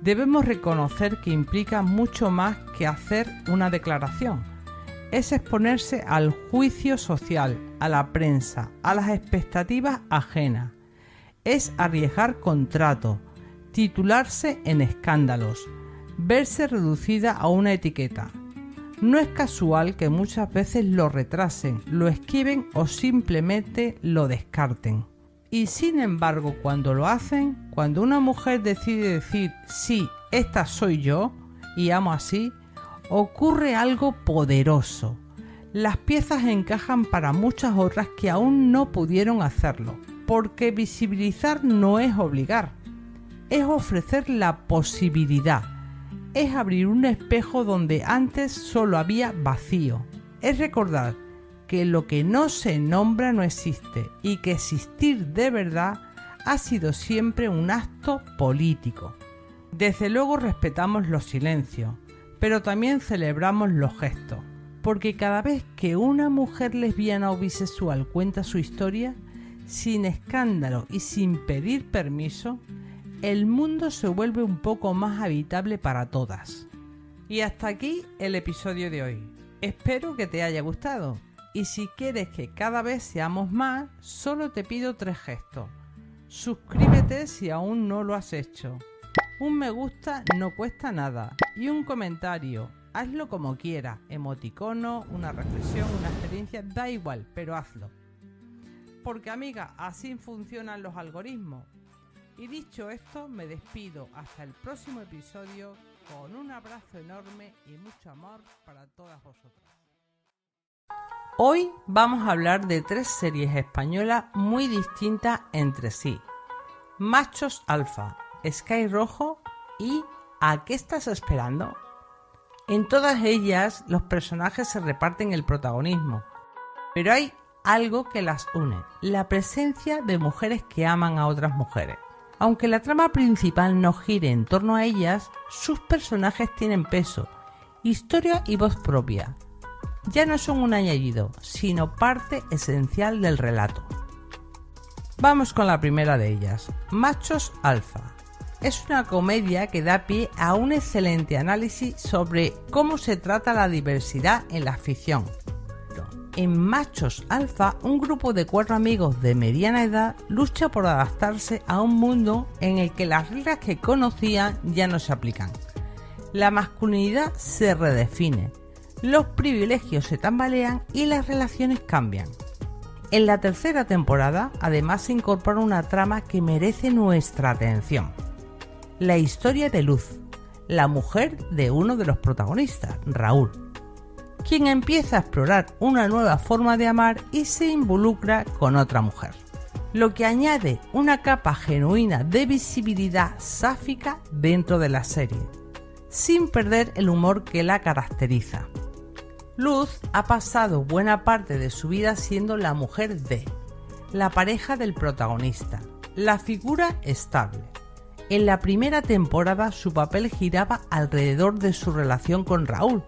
debemos reconocer que implica mucho más que hacer una declaración. Es exponerse al juicio social, a la prensa, a las expectativas ajenas. Es arriesgar contratos, titularse en escándalos, verse reducida a una etiqueta. No es casual que muchas veces lo retrasen, lo esquiven o simplemente lo descarten. Y sin embargo, cuando lo hacen, cuando una mujer decide decir sí, esta soy yo y amo así, ocurre algo poderoso. Las piezas encajan para muchas otras que aún no pudieron hacerlo, porque visibilizar no es obligar. Es ofrecer la posibilidad, es abrir un espejo donde antes solo había vacío, es recordar que lo que no se nombra no existe y que existir de verdad ha sido siempre un acto político. Desde luego respetamos los silencios, pero también celebramos los gestos, porque cada vez que una mujer lesbiana o bisexual cuenta su historia, sin escándalo y sin pedir permiso, el mundo se vuelve un poco más habitable para todas. Y hasta aquí el episodio de hoy. Espero que te haya gustado. Y si quieres que cada vez seamos más, solo te pido 3 gestos. Suscríbete si aún no lo has hecho. Un me gusta no cuesta nada. Y un comentario. Hazlo como quieras. Emoticono, una reflexión, una experiencia, da igual, pero hazlo. Porque amiga, así funcionan los algoritmos. Y dicho esto, me despido hasta el próximo episodio con un abrazo enorme y mucho amor para todas vosotras. Hoy vamos a hablar de 3 series españolas muy distintas entre sí. Machos Alfa, Sky Rojo y ¿A qué estás esperando? En todas ellas los personajes se reparten el protagonismo, pero hay algo que las une, la presencia de mujeres que aman a otras mujeres. Aunque la trama principal no gire en torno a ellas, sus personajes tienen peso, historia y voz propia. Ya no son un añadido, sino parte esencial del relato. Vamos con la primera de ellas, Machos Alfa. Es una comedia que da pie a un excelente análisis sobre cómo se trata la diversidad en la ficción. En Machos Alfa, un grupo de 4 amigos de mediana edad lucha por adaptarse a un mundo en el que las reglas que conocían ya no se aplican. La masculinidad se redefine, los privilegios se tambalean y las relaciones cambian. En la tercera temporada, además, se incorpora una trama que merece nuestra atención. La historia de Luz, la mujer de uno de los protagonistas, Raúl, quien empieza a explorar una nueva forma de amar y se involucra con otra mujer, lo que añade una capa genuina de visibilidad sáfica dentro de la serie, sin perder el humor que la caracteriza. Luz ha pasado buena parte de su vida siendo la mujer de, la pareja del protagonista, la figura estable. En la primera temporada su papel giraba alrededor de su relación con Raúl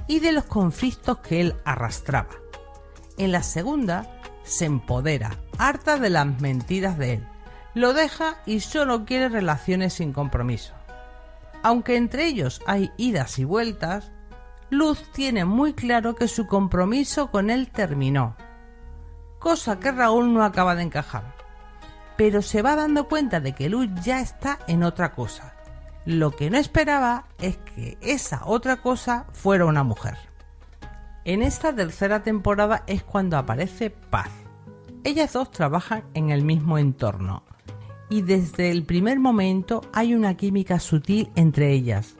y de los conflictos que él arrastraba. En la segunda, se empodera, harta de las mentiras de él, lo deja y solo quiere relaciones sin compromiso. Aunque entre ellos hay idas y vueltas, Luz tiene muy claro que su compromiso con él terminó, cosa que Raúl no acaba de encajar, pero se va dando cuenta de que Luz ya está en otra cosa. Lo que no esperaba es que esa otra cosa fuera una mujer. En esta tercera temporada es cuando aparece Paz. Ellas dos trabajan en el mismo entorno y desde el primer momento hay una química sutil entre ellas.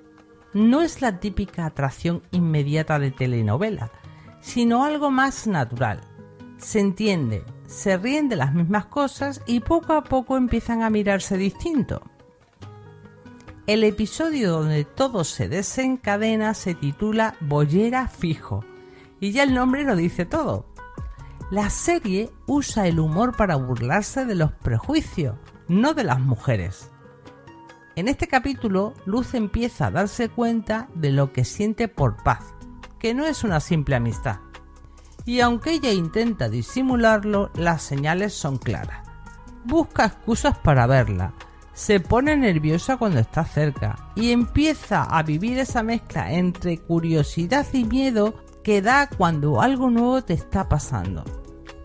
No es la típica atracción inmediata de telenovela, sino algo más natural. Se entiende, se ríen de las mismas cosas y poco a poco empiezan a mirarse distinto. El episodio donde todo se desencadena se titula Bollera Fijo, y ya el nombre lo dice todo. La serie usa el humor para burlarse de los prejuicios, no de las mujeres. En este capítulo, Luz empieza a darse cuenta de lo que siente por Paz, que no es una simple amistad. Y aunque ella intenta disimularlo, las señales son claras. Busca excusas para verla, se pone nerviosa cuando está cerca y empieza a vivir esa mezcla entre curiosidad y miedo que da cuando algo nuevo te está pasando.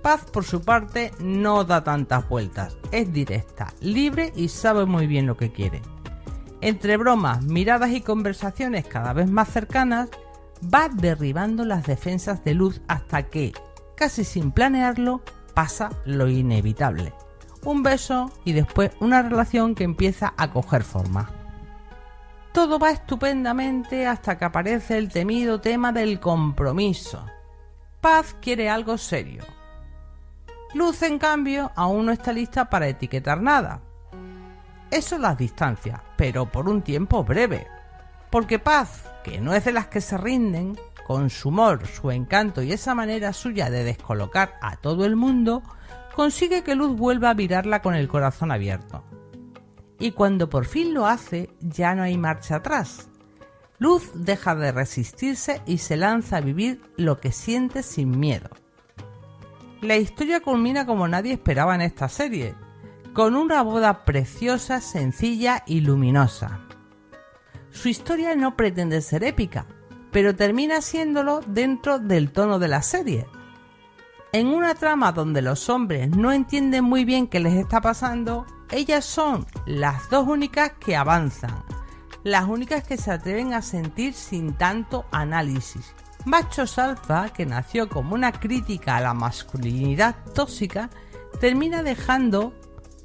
Paz, por su parte, no da tantas vueltas, es directa, libre y sabe muy bien lo que quiere. Entre bromas, miradas y conversaciones cada vez más cercanas, va derribando las defensas de Luz hasta que, casi sin planearlo, pasa lo inevitable. Un beso y después una relación que empieza a coger forma. Todo va estupendamente hasta que aparece el temido tema del compromiso. Paz quiere algo serio. Luz, en cambio, aún no está lista para etiquetar nada. Eso las distancia, pero por un tiempo breve. Porque Paz, que no es de las que se rinden, con su humor, su encanto y esa manera suya de descolocar a todo el mundo, consigue que Luz vuelva a mirarla con el corazón abierto. Y cuando por fin lo hace, ya no hay marcha atrás. Luz deja de resistirse y se lanza a vivir lo que siente sin miedo. La historia culmina como nadie esperaba en esta serie, con una boda preciosa, sencilla y luminosa. Su historia no pretende ser épica, pero termina siéndolo dentro del tono de la serie. En una trama donde los hombres no entienden muy bien qué les está pasando, ellas son las dos únicas que avanzan, las únicas que se atreven a sentir sin tanto análisis. Machos Alfa, que nació como una crítica a la masculinidad tóxica, termina dejando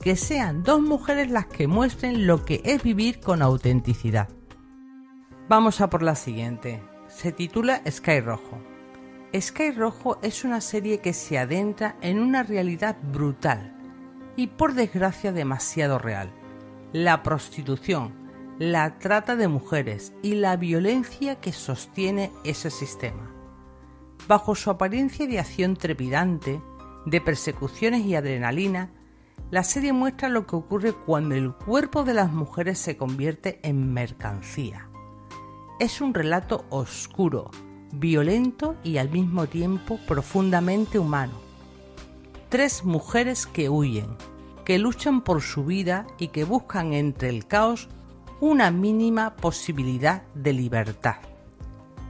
que sean dos mujeres las que muestren lo que es vivir con autenticidad. Vamos a por la siguiente. Se titula Sky Rojo. Sky Rojo es una serie que se adentra en una realidad brutal y por desgracia demasiado real. La prostitución, la trata de mujeres y la violencia que sostiene ese sistema. Bajo su apariencia de acción trepidante, de persecuciones y adrenalina, la serie muestra lo que ocurre cuando el cuerpo de las mujeres se convierte en mercancía. Es un relato oscuro, violento y al mismo tiempo profundamente humano. 3 mujeres que huyen, que luchan por su vida y que buscan entre el caos una mínima posibilidad de libertad.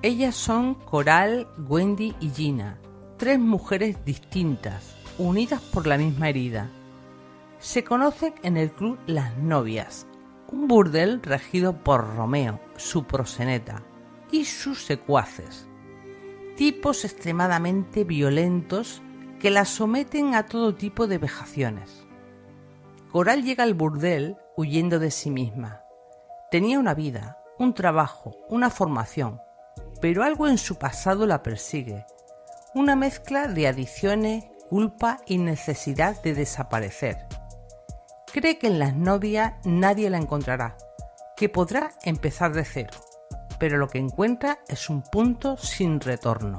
Ellas son Coral, Wendy y Gina, 3 mujeres distintas, unidas por la misma herida. Se conocen en el club Las Novias, un burdel regido por Romeo, su proxeneta, y sus secuaces, tipos extremadamente violentos que las someten a todo tipo de vejaciones. Coral llega al burdel huyendo de sí misma. Tenía una vida, un trabajo, una formación, pero algo en su pasado la persigue, una mezcla de adicciones, culpa y necesidad de desaparecer. Cree que en Las Novias nadie la encontrará, que podrá empezar de cero, pero lo que encuentra es un punto sin retorno.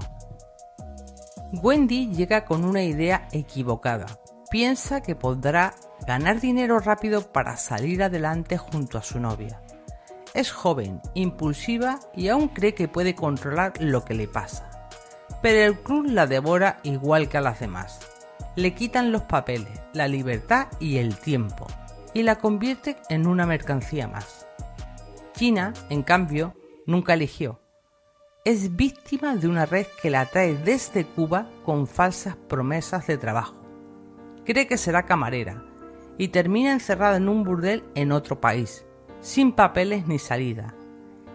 Wendy llega con una idea equivocada. Piensa que podrá ganar dinero rápido para salir adelante junto a su novia. Es joven, impulsiva y aún cree que puede controlar lo que le pasa. Pero el club la devora igual que a las demás. Le quitan los papeles, la libertad y el tiempo, y la convierte en una mercancía más. Gina, en cambio, nunca eligió. Es víctima de una red que la trae desde Cuba con falsas promesas de trabajo. Cree que será camarera y termina encerrada en un burdel en otro país, sin papeles ni salida.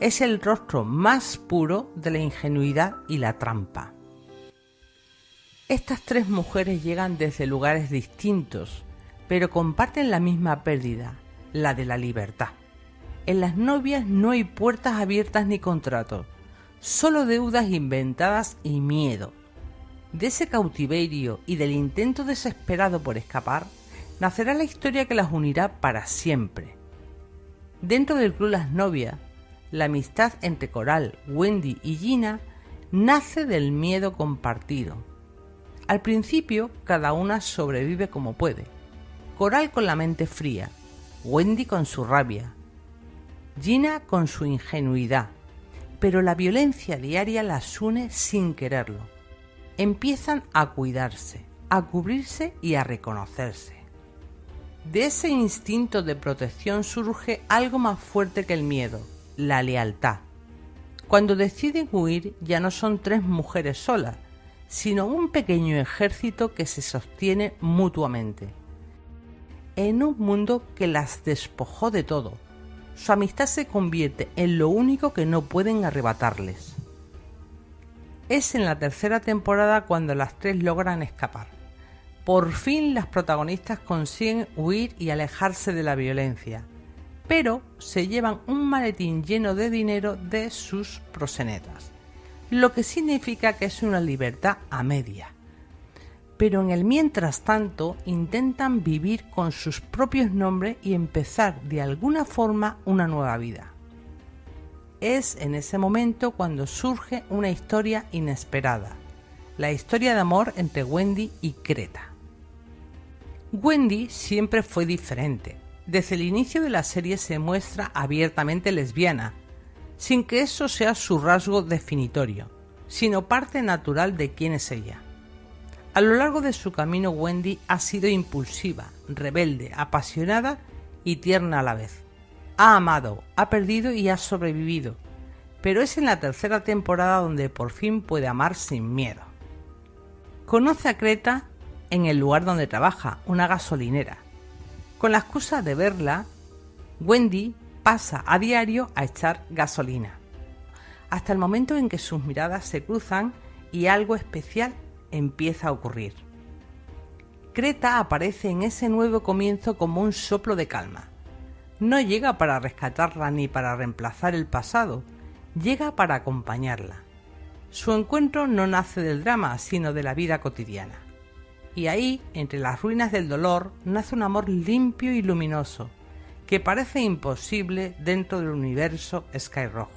Es el rostro más puro de la ingenuidad y la trampa. Estas 3 mujeres llegan desde lugares distintos, pero comparten la misma pérdida, la de la libertad. En Las Novias no hay puertas abiertas ni contratos, solo deudas inventadas y miedo. De ese cautiverio y del intento desesperado por escapar, nacerá la historia que las unirá para siempre. Dentro del club Las Novias, la amistad entre Coral, Wendy y Gina nace del miedo compartido. Al principio, cada una sobrevive como puede. Coral con la mente fría, Wendy con su rabia, Gina con su ingenuidad, pero la violencia diaria las une sin quererlo. Empiezan a cuidarse, a cubrirse y a reconocerse. De ese instinto de protección surge algo más fuerte que el miedo, la lealtad. Cuando deciden huir ya no son 3 mujeres solas, sino un pequeño ejército que se sostiene mutuamente. En un mundo que las despojó de todo, su amistad se convierte en lo único que no pueden arrebatarles. Es en la 3ª temporada cuando las 3 logran escapar. Por fin las protagonistas consiguen huir y alejarse de la violencia, pero se llevan un maletín lleno de dinero de sus proxenetas, lo que significa que es una libertad a media. Pero en el mientras tanto intentan vivir con sus propios nombres y empezar de alguna forma una nueva vida. Es en ese momento cuando surge una historia inesperada, la historia de amor entre Wendy y Creta. Wendy siempre fue diferente. Desde el inicio de la serie se muestra abiertamente lesbiana, sin que eso sea su rasgo definitorio, sino parte natural de quién es ella. A lo largo de su camino, Wendy ha sido impulsiva, rebelde, apasionada y tierna a la vez. Ha amado, ha perdido y ha sobrevivido, pero es en la 3ª temporada donde por fin puede amar sin miedo. Conoce a Creta en el lugar donde trabaja, una gasolinera. Con la excusa de verla, Wendy pasa a diario a echar gasolina, hasta el momento en que sus miradas se cruzan y algo especial empieza a ocurrir. Creta aparece en ese nuevo comienzo como un soplo de calma. No llega para rescatarla ni para reemplazar el pasado, llega para acompañarla. Su encuentro no nace del drama, sino de la vida cotidiana. Y ahí, entre las ruinas del dolor, nace un amor limpio y luminoso, que parece imposible dentro del universo Sky Rojo.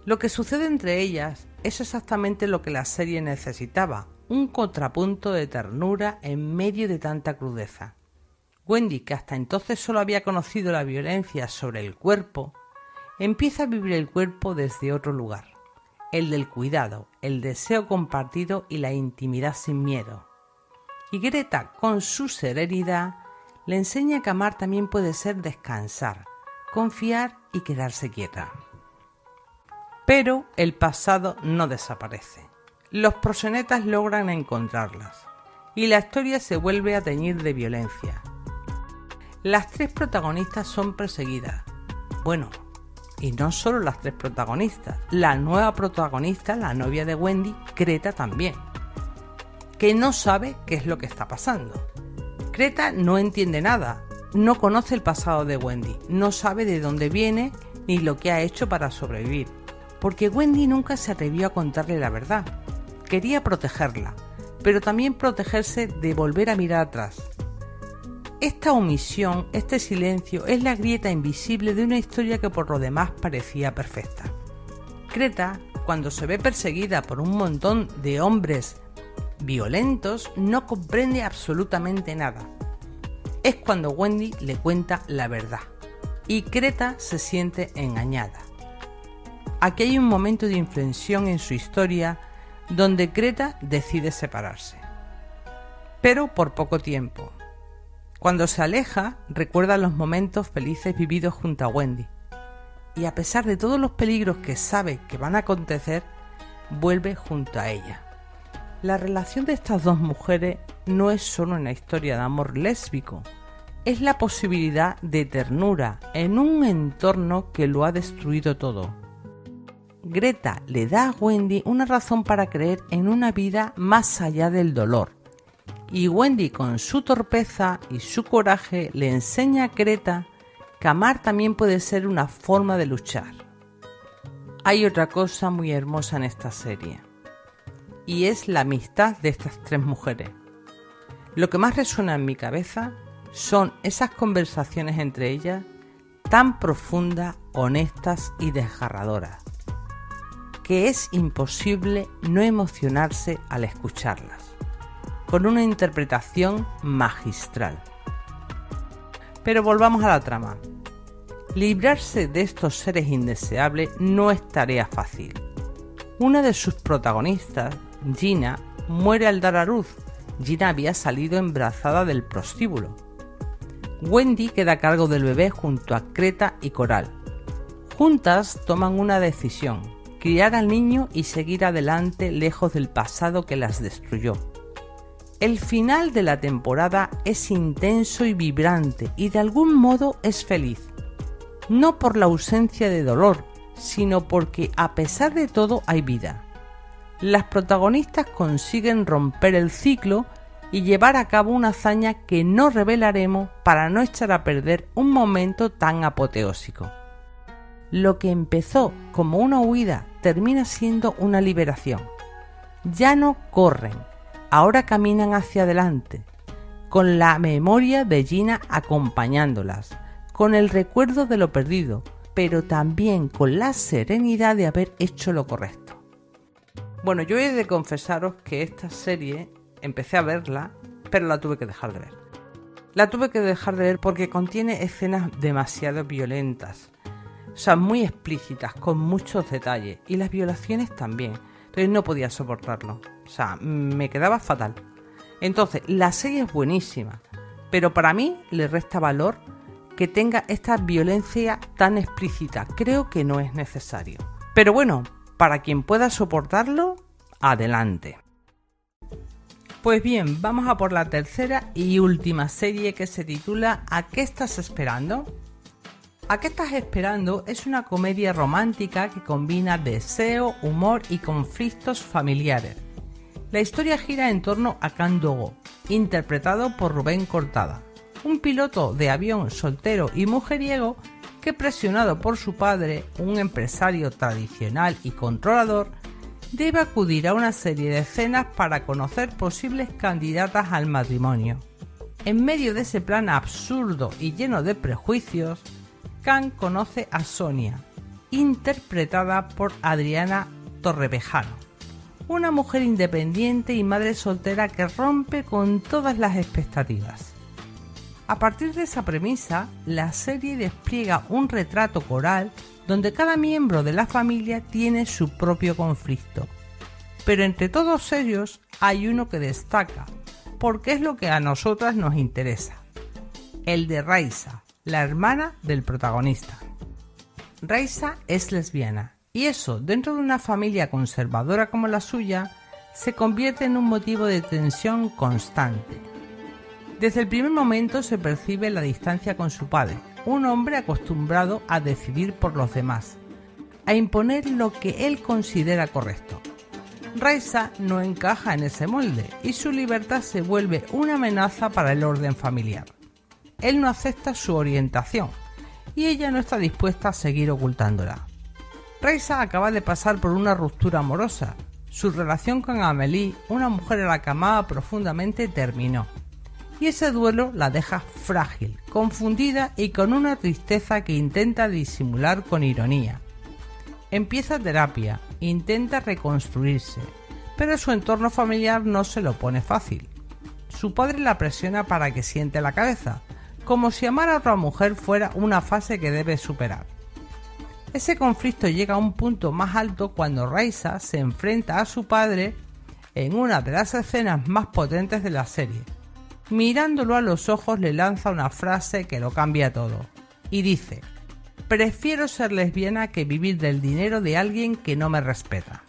Lo que sucede entre ellas es exactamente lo que la serie necesitaba, un contrapunto de ternura en medio de tanta crudeza. Wendy, que hasta entonces solo había conocido la violencia sobre el cuerpo, empieza a vivir el cuerpo desde otro lugar, el del cuidado, el deseo compartido y la intimidad sin miedo. Y Greta, con su serenidad, le enseña que amar también puede ser descansar, confiar y quedarse quieta. Pero el pasado no desaparece. Los proxenetas logran encontrarlas y la historia se vuelve a teñir de violencia. Las tres protagonistas son perseguidas. Bueno, y no solo las tres protagonistas, la nueva protagonista, la novia de Wendy, Creta también, que no sabe qué es lo que está pasando. Creta no entiende nada, no conoce el pasado de Wendy, no sabe de dónde viene ni lo que ha hecho para sobrevivir, porque Wendy nunca se atrevió a contarle la verdad. Quería protegerla, pero también protegerse de volver a mirar atrás. Esta omisión, este silencio, es la grieta invisible de una historia que por lo demás parecía perfecta. Creta, cuando se ve perseguida por un montón de hombres violentos, no comprende absolutamente nada. Es cuando Wendy le cuenta la verdad y Creta se siente engañada. Aquí hay un momento de inflexión en su historia donde Creta decide separarse, pero por poco tiempo. Cuando se aleja, recuerda los momentos felices vividos junto a Wendy y a pesar de todos los peligros que sabe que van a acontecer, vuelve junto a ella. La relación de estas dos mujeres no es solo una historia de amor lésbico, es la posibilidad de ternura en un entorno que lo ha destruido todo. Greta le da a Wendy una razón para creer en una vida más allá del dolor, y Wendy, con su torpeza y su coraje, le enseña a Creta que amar también puede ser una forma de luchar. Hay otra cosa muy hermosa en esta serie, y es la amistad de estas tres mujeres. Lo que más resuena en mi cabeza son esas conversaciones entre ellas tan profundas, honestas y desgarradoras, que es imposible no emocionarse al escucharlas, con una interpretación magistral. Pero volvamos a la trama. Librarse de estos seres indeseables no es tarea fácil. Una de sus protagonistas, Gina, muere al dar a luz. Gina había salido embarazada del prostíbulo. Wendy queda a cargo del bebé junto a Creta y Coral. Juntas toman una decisión: criar al niño y seguir adelante lejos del pasado que las destruyó. El final de la temporada es intenso y vibrante y de algún modo es feliz. No por la ausencia de dolor, sino porque a pesar de todo hay vida. Las protagonistas consiguen romper el ciclo y llevar a cabo una hazaña que no revelaremos para no echar a perder un momento tan apoteósico. Lo que empezó como una huida termina siendo una liberación. Ya no corren, ahora caminan hacia adelante, con la memoria de Gina acompañándolas, con el recuerdo de lo perdido, pero también con la serenidad de haber hecho lo correcto. Bueno, yo he de confesaros que esta serie empecé a verla, pero la tuve que dejar de ver. La tuve que dejar de ver porque contiene escenas demasiado violentas, o sea, muy explícitas, con muchos detalles, y las violaciones también. Entonces no podía soportarlo, o sea, me quedaba fatal. Entonces, la serie es buenísima, pero para mí le resta valor que tenga esta violencia tan explícita. Creo que no es necesario. Pero bueno, para quien pueda soportarlo, adelante. Pues bien, vamos a por la tercera y última serie, que se titula ¿A qué estás esperando? ¿A qué estás esperando? Es una comedia romántica que combina deseo, humor y conflictos familiares. La historia gira en torno a Can Dogo, interpretado por Rubén Cortada, un piloto de avión soltero y mujeriego que, presionado por su padre, un empresario tradicional y controlador, debe acudir a una serie de cenas para conocer posibles candidatas al matrimonio. En medio de ese plan absurdo y lleno de prejuicios, Can conoce a Sonia, interpretada por Adriana Torrevejano, una mujer independiente y madre soltera que rompe con todas las expectativas. A partir de esa premisa, la serie despliega un retrato coral donde cada miembro de la familia tiene su propio conflicto. Pero entre todos ellos hay uno que destaca, porque es lo que a nosotras nos interesa: el de Raisa, la hermana del protagonista. Raisa es lesbiana, y eso, dentro de una familia conservadora como la suya, se convierte en un motivo de tensión constante. Desde el primer momento se percibe la distancia con su padre, un hombre acostumbrado a decidir por los demás, a imponer lo que él considera correcto. Raisa no encaja en ese molde y su libertad se vuelve una amenaza para el orden familiar. Él no acepta su orientación y ella no está dispuesta a seguir ocultándola. Raisa acaba de pasar por una ruptura amorosa. Su relación con Amélie, una mujer a la que amaba profundamente, terminó. Y ese duelo la deja frágil, confundida y con una tristeza que intenta disimular con ironía. Empieza terapia, intenta reconstruirse, pero su entorno familiar no se lo pone fácil. Su padre la presiona para que siente la cabeza, como si amar a otra mujer fuera una fase que debe superar. Ese conflicto llega a un punto más alto cuando Raisa se enfrenta a su padre en una de las escenas más potentes de la serie. Mirándolo a los ojos le lanza una frase que lo cambia todo, y dice: «Prefiero ser lesbiana que vivir del dinero de alguien que no me respeta».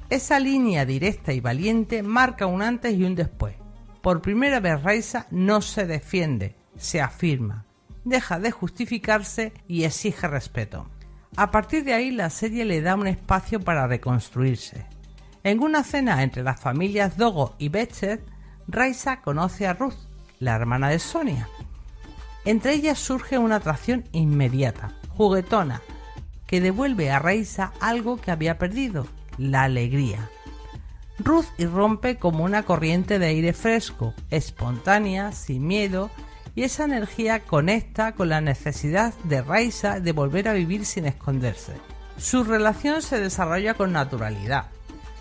Esa línea directa y valiente marca un antes y un después. Por primera vez Raisa no se defiende, se afirma, deja de justificarse y exige respeto. A partir de ahí la serie le da un espacio para reconstruirse. En una cena entre las familias Dogo y Betcher, Raisa conoce a Ruth, la hermana de Sonia. Entre ellas surge una atracción inmediata, juguetona, que devuelve a Raisa algo que había perdido: la alegría. Ruth irrumpe como una corriente de aire fresco, espontánea, sin miedo, y esa energía conecta con la necesidad de Raisa de volver a vivir sin esconderse. Su relación se desarrolla con naturalidad,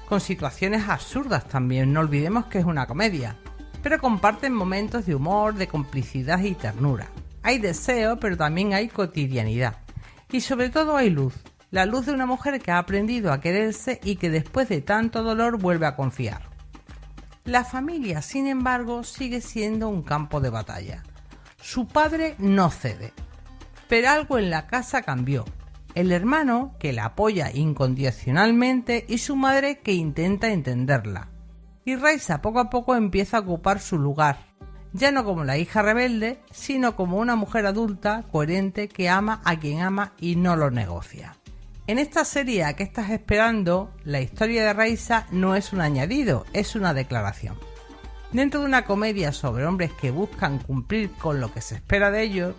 con situaciones absurdas también, no olvidemos que es una comedia, pero comparten momentos de humor, de complicidad y ternura. Hay deseo, pero también hay cotidianidad. Y sobre todo hay luz, la luz de una mujer que ha aprendido a quererse y que después de tanto dolor vuelve a confiar. La familia, sin embargo, sigue siendo un campo de batalla. Su padre no cede, pero algo en la casa cambió. El hermano, que la apoya incondicionalmente, y su madre, que intenta entenderla. Y Raisa poco a poco empieza a ocupar su lugar, ya no como la hija rebelde, sino como una mujer adulta, coherente, que ama a quien ama y no lo negocia. En esta serie ¿A qué estás esperando?, la historia de Raisa no es un añadido, es una declaración. Dentro de una comedia sobre hombres que buscan cumplir con lo que se espera de ellos,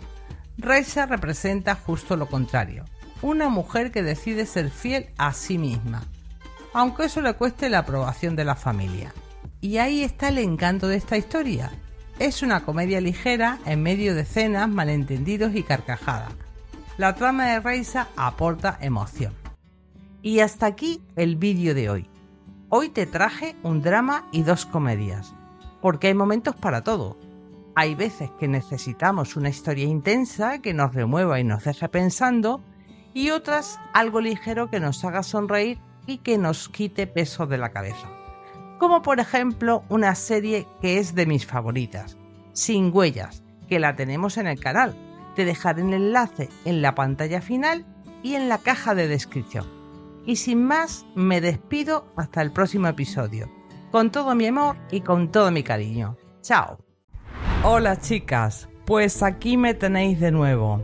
Raisa representa justo lo contrario, una mujer que decide ser fiel a sí misma, aunque eso le cueste la aprobación de la familia. Y ahí está el encanto de esta historia. Es una comedia ligera en medio de escenas, malentendidos y carcajadas. La trama de Raisa aporta emoción. Y hasta aquí el vídeo de hoy. Hoy te traje un drama y dos comedias, porque hay momentos para todo. Hay veces que necesitamos una historia intensa que nos remueva y nos deje pensando, y otras algo ligero que nos haga sonreír y que nos quite peso de la cabeza. Como por ejemplo una serie que es de mis favoritas, Sin Huellas, que la tenemos en el canal. Te dejaré el enlace en la pantalla final y en la caja de descripción. Y sin más, me despido hasta el próximo episodio. Con todo mi amor y con todo mi cariño. ¡Chao! Hola chicas, pues aquí me tenéis de nuevo.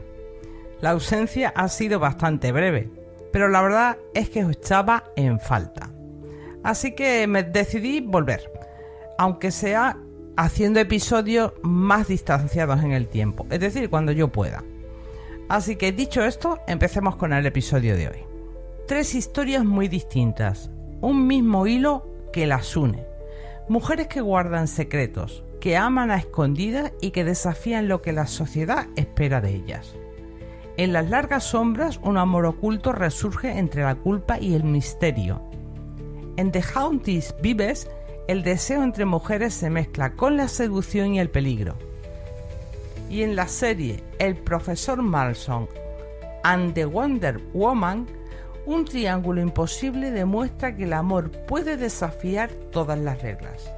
La ausencia ha sido bastante breve, pero la verdad es que os echaba en falta. Así que me decidí volver, aunque sea haciendo episodios más distanciados en el tiempo, es decir, cuando yo pueda. Así que dicho esto, empecemos con el episodio de hoy. 3 historias muy distintas, un mismo hilo que las une. Mujeres que guardan secretos, que aman a escondidas y que desafían lo que la sociedad espera de ellas. En las largas sombras, un amor oculto resurge entre la culpa y el misterio. En The Haunted Vives, el deseo entre mujeres se mezcla con la seducción y el peligro. Y en la serie El profesor Malson and the Wonder Woman, un triángulo imposible demuestra que el amor puede desafiar todas las reglas.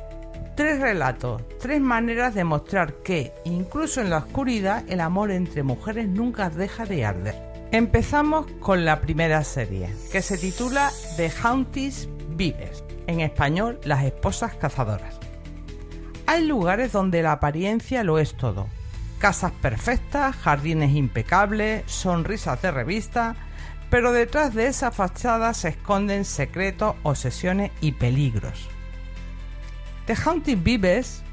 3 relatos, 3 maneras de mostrar que, incluso en la oscuridad, el amor entre mujeres nunca deja de arder. Empezamos con la primera serie, que se titula The Haunted Vives, en español, Las esposas cazadoras. Hay lugares donde la apariencia lo es todo. Casas perfectas, jardines impecables, sonrisas de revista, pero detrás de esa fachada se esconden secretos, obsesiones y peligros. The Haunted Vives,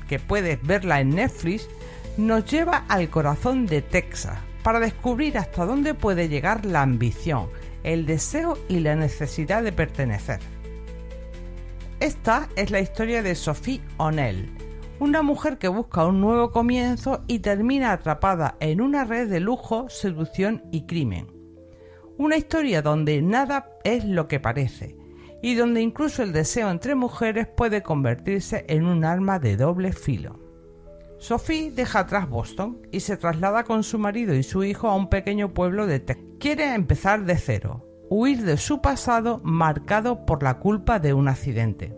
que puedes verla en Netflix, nos lleva al corazón de Texas para descubrir hasta dónde puede llegar la ambición, el deseo y la necesidad de pertenecer. Esta es la historia de Sophie O'Neill, una mujer que busca un nuevo comienzo y termina atrapada en una red de lujo, seducción y crimen. Una historia donde nada es lo que parece y donde incluso el deseo entre mujeres puede convertirse en un arma de doble filo. Sophie deja atrás Boston y se traslada con su marido y su hijo a un pequeño pueblo de Texas. Quiere empezar de cero, huir de su pasado marcado por la culpa de un accidente.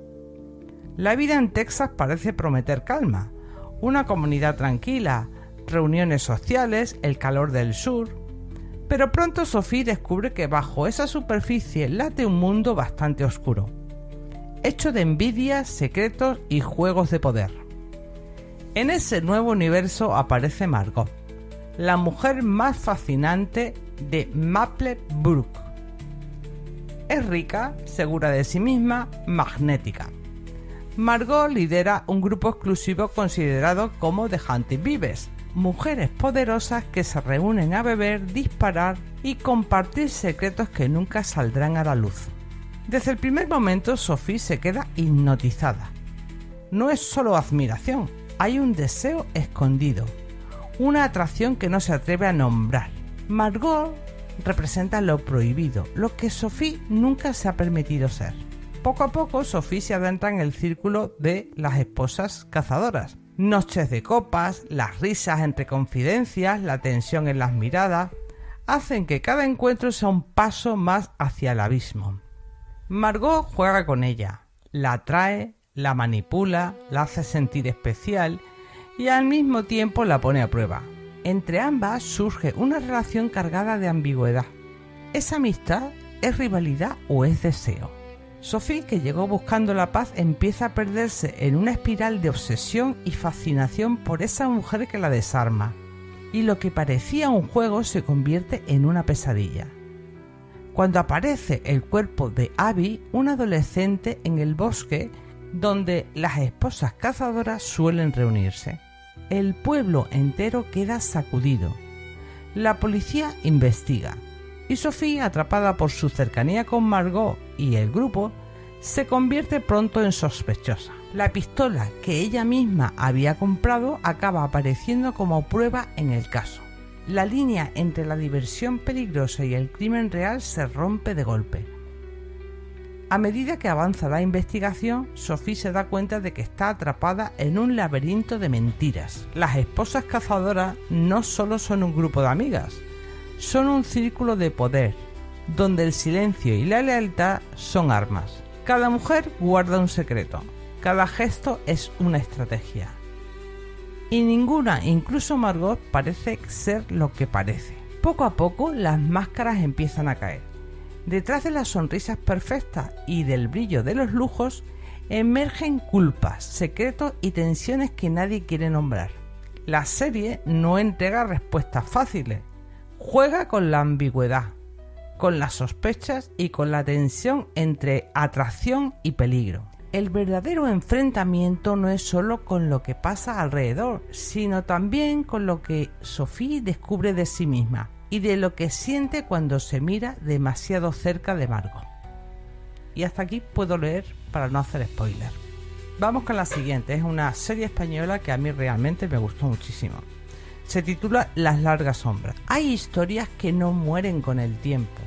La vida en Texas parece prometer calma, una comunidad tranquila, reuniones sociales, el calor del sur. Pero pronto Sophie descubre que bajo esa superficie late un mundo bastante oscuro, hecho de envidias, secretos y juegos de poder. En ese nuevo universo aparece Margot, la mujer más fascinante de Maplebrook. Es rica, segura de sí misma, magnética. Margot lidera un grupo exclusivo considerado como The Haunted Vives, mujeres poderosas que se reúnen a beber, disparar y compartir secretos que nunca saldrán a la luz. Desde el primer momento Sophie se queda hipnotizada. No es solo admiración, hay un deseo escondido, una atracción que no se atreve a nombrar. Margot representa lo prohibido, lo que Sophie nunca se ha permitido ser. Poco a poco Sophie se adentra en el círculo de las esposas cazadoras. Noches de copas, las risas entre confidencias, la tensión en las miradas, hacen que cada encuentro sea un paso más hacia el abismo. Margot juega con ella, la atrae, la manipula, la hace sentir especial y al mismo tiempo la pone a prueba. Entre ambas surge una relación cargada de ambigüedad. ¿Es amistad? ¿Es rivalidad o es deseo? Sophie, que llegó buscando la paz, empieza a perderse en una espiral de obsesión y fascinación por esa mujer que la desarma, y lo que parecía un juego se convierte en una pesadilla. Cuando aparece el cuerpo de Abby, una adolescente en el bosque donde las esposas cazadoras suelen reunirse, el pueblo entero queda sacudido. La policía investiga. Y Sophie, atrapada por su cercanía con Margot y el grupo, se convierte pronto en sospechosa. La pistola que ella misma había comprado acaba apareciendo como prueba en el caso. La línea entre la diversión peligrosa y el crimen real se rompe de golpe. A medida que avanza la investigación, Sophie se da cuenta de que está atrapada en un laberinto de mentiras. Las esposas cazadoras no solo son un grupo de amigas, son un círculo de poder, donde el silencio y la lealtad son armas. Cada mujer guarda un secreto, cada gesto es una estrategia. Y ninguna, incluso Margot, parece ser lo que parece. Poco a poco las máscaras empiezan a caer. Detrás de las sonrisas perfectas y del brillo de los lujos, emergen culpas, secretos y tensiones que nadie quiere nombrar. La serie no entrega respuestas fáciles, juega con la ambigüedad, con las sospechas y con la tensión entre atracción y peligro. El verdadero enfrentamiento no es solo con lo que pasa alrededor, sino también con lo que Sophie descubre de sí misma y de lo que siente cuando se mira demasiado cerca de Margot. Y hasta aquí puedo leer para no hacer spoiler. Vamos con la siguiente, es una serie española que a mí realmente me gustó muchísimo. Se titula Las largas sombras. Hay historias que no mueren con el tiempo,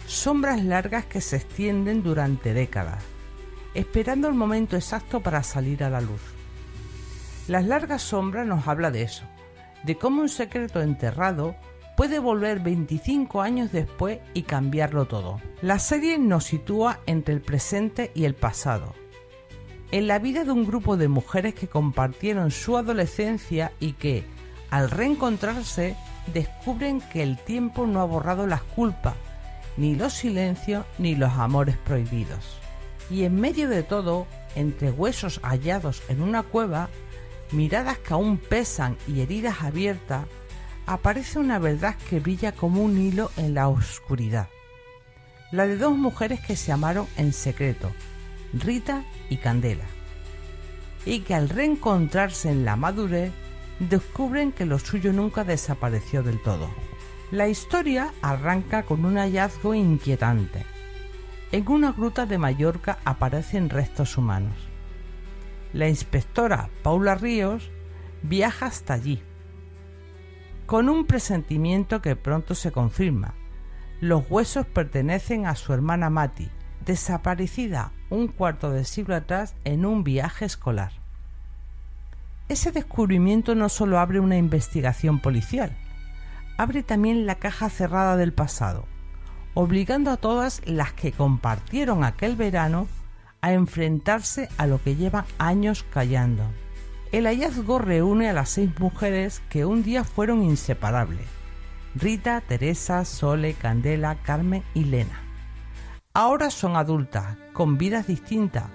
sombras largas que se extienden durante décadas, esperando el momento exacto para salir a la luz. Las largas sombras nos habla de eso, de cómo un secreto enterrado puede volver 25 años después y cambiarlo todo. La serie nos sitúa entre el presente y el pasado, en la vida de un grupo de mujeres que compartieron su adolescencia y que, al reencontrarse, descubren que el tiempo no ha borrado las culpas, ni los silencios, ni los amores prohibidos. Y en medio de todo, entre huesos hallados en una cueva, miradas que aún pesan y heridas abiertas, aparece una verdad que brilla como un hilo en la oscuridad. La de dos mujeres que se amaron en secreto, Rita y Candela, y que al reencontrarse en la madurez, descubren que lo suyo nunca desapareció del todo. La historia arranca con un hallazgo inquietante. En una gruta de Mallorca aparecen restos humanos. La inspectora Paula Ríos viaja hasta allí, con un presentimiento que pronto se confirma. Los huesos pertenecen a su hermana Mati, desaparecida un cuarto de siglo atrás en un viaje escolar. Ese descubrimiento no solo abre una investigación policial, abre también la caja cerrada del pasado, obligando a todas las que compartieron aquel verano a enfrentarse a lo que llevan años callando. El hallazgo reúne a las 6 mujeres que un día fueron inseparables: Rita, Teresa, Sole, Candela, Carmen y Lena. Ahora son adultas, con vidas distintas,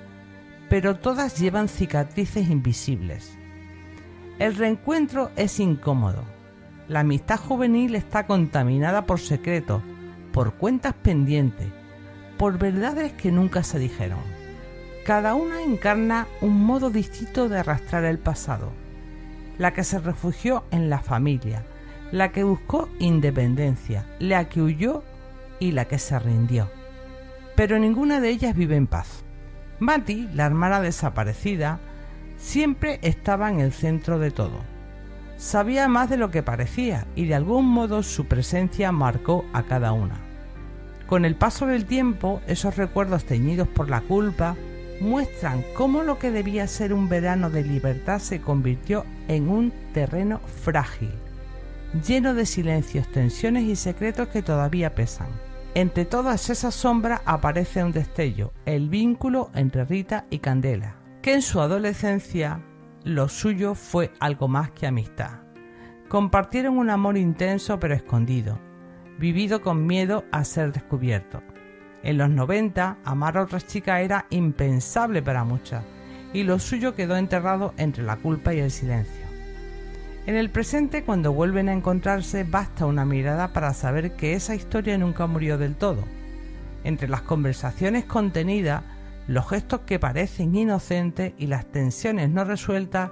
pero todas llevan cicatrices invisibles. El reencuentro es incómodo. La amistad juvenil está contaminada por secretos, por cuentas pendientes, por verdades que nunca se dijeron. Cada una encarna un modo distinto de arrastrar el pasado. La que se refugió en la familia, la que buscó independencia, la que huyó y la que se rindió. Pero ninguna de ellas vive en paz. Mati, la hermana desaparecida, siempre estaba en el centro de todo. Sabía más de lo que parecía y de algún modo su presencia marcó a cada una. Con el paso del tiempo, esos recuerdos teñidos por la culpa muestran cómo lo que debía ser un verano de libertad se convirtió en un terreno frágil, lleno de silencios, tensiones y secretos que todavía pesan. Entre todas esas sombras aparece un destello, el vínculo entre Rita y Candela, que en su adolescencia lo suyo fue algo más que amistad. Compartieron un amor intenso pero escondido, vivido con miedo a ser descubierto. En los 90, amar a otras chicas era impensable para muchas, y lo suyo quedó enterrado entre la culpa y el silencio. En el presente, cuando vuelven a encontrarse, basta una mirada para saber que esa historia nunca murió del todo. Entre las conversaciones contenidas, los gestos que parecen inocentes y las tensiones no resueltas,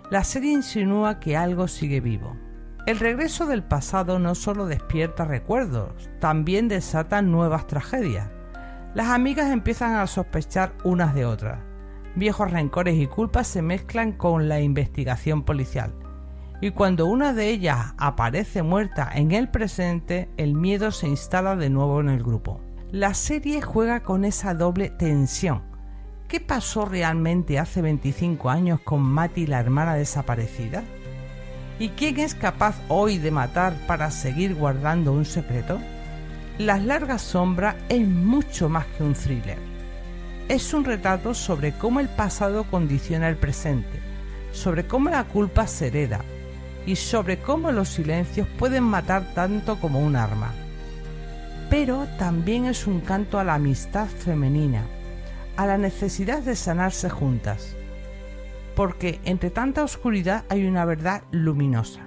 la serie insinúa que algo sigue vivo. El regreso del pasado no solo despierta recuerdos, también desata nuevas tragedias. Las amigas empiezan a sospechar unas de otras. Viejos rencores y culpas se mezclan con la investigación policial. Y cuando una de ellas aparece muerta en el presente, el miedo se instala de nuevo en el grupo. La serie juega con esa doble tensión. ¿Qué pasó realmente hace 25 años con Mati, la hermana desaparecida? ¿Y quién es capaz hoy de matar para seguir guardando un secreto? Las largas sombras es mucho más que un thriller. Es un retrato sobre cómo el pasado condiciona el presente, sobre cómo la culpa se hereda y sobre cómo los silencios pueden matar tanto como un arma. Pero también es un canto a la amistad femenina, a la necesidad de sanarse juntas, porque entre tanta oscuridad hay una verdad luminosa.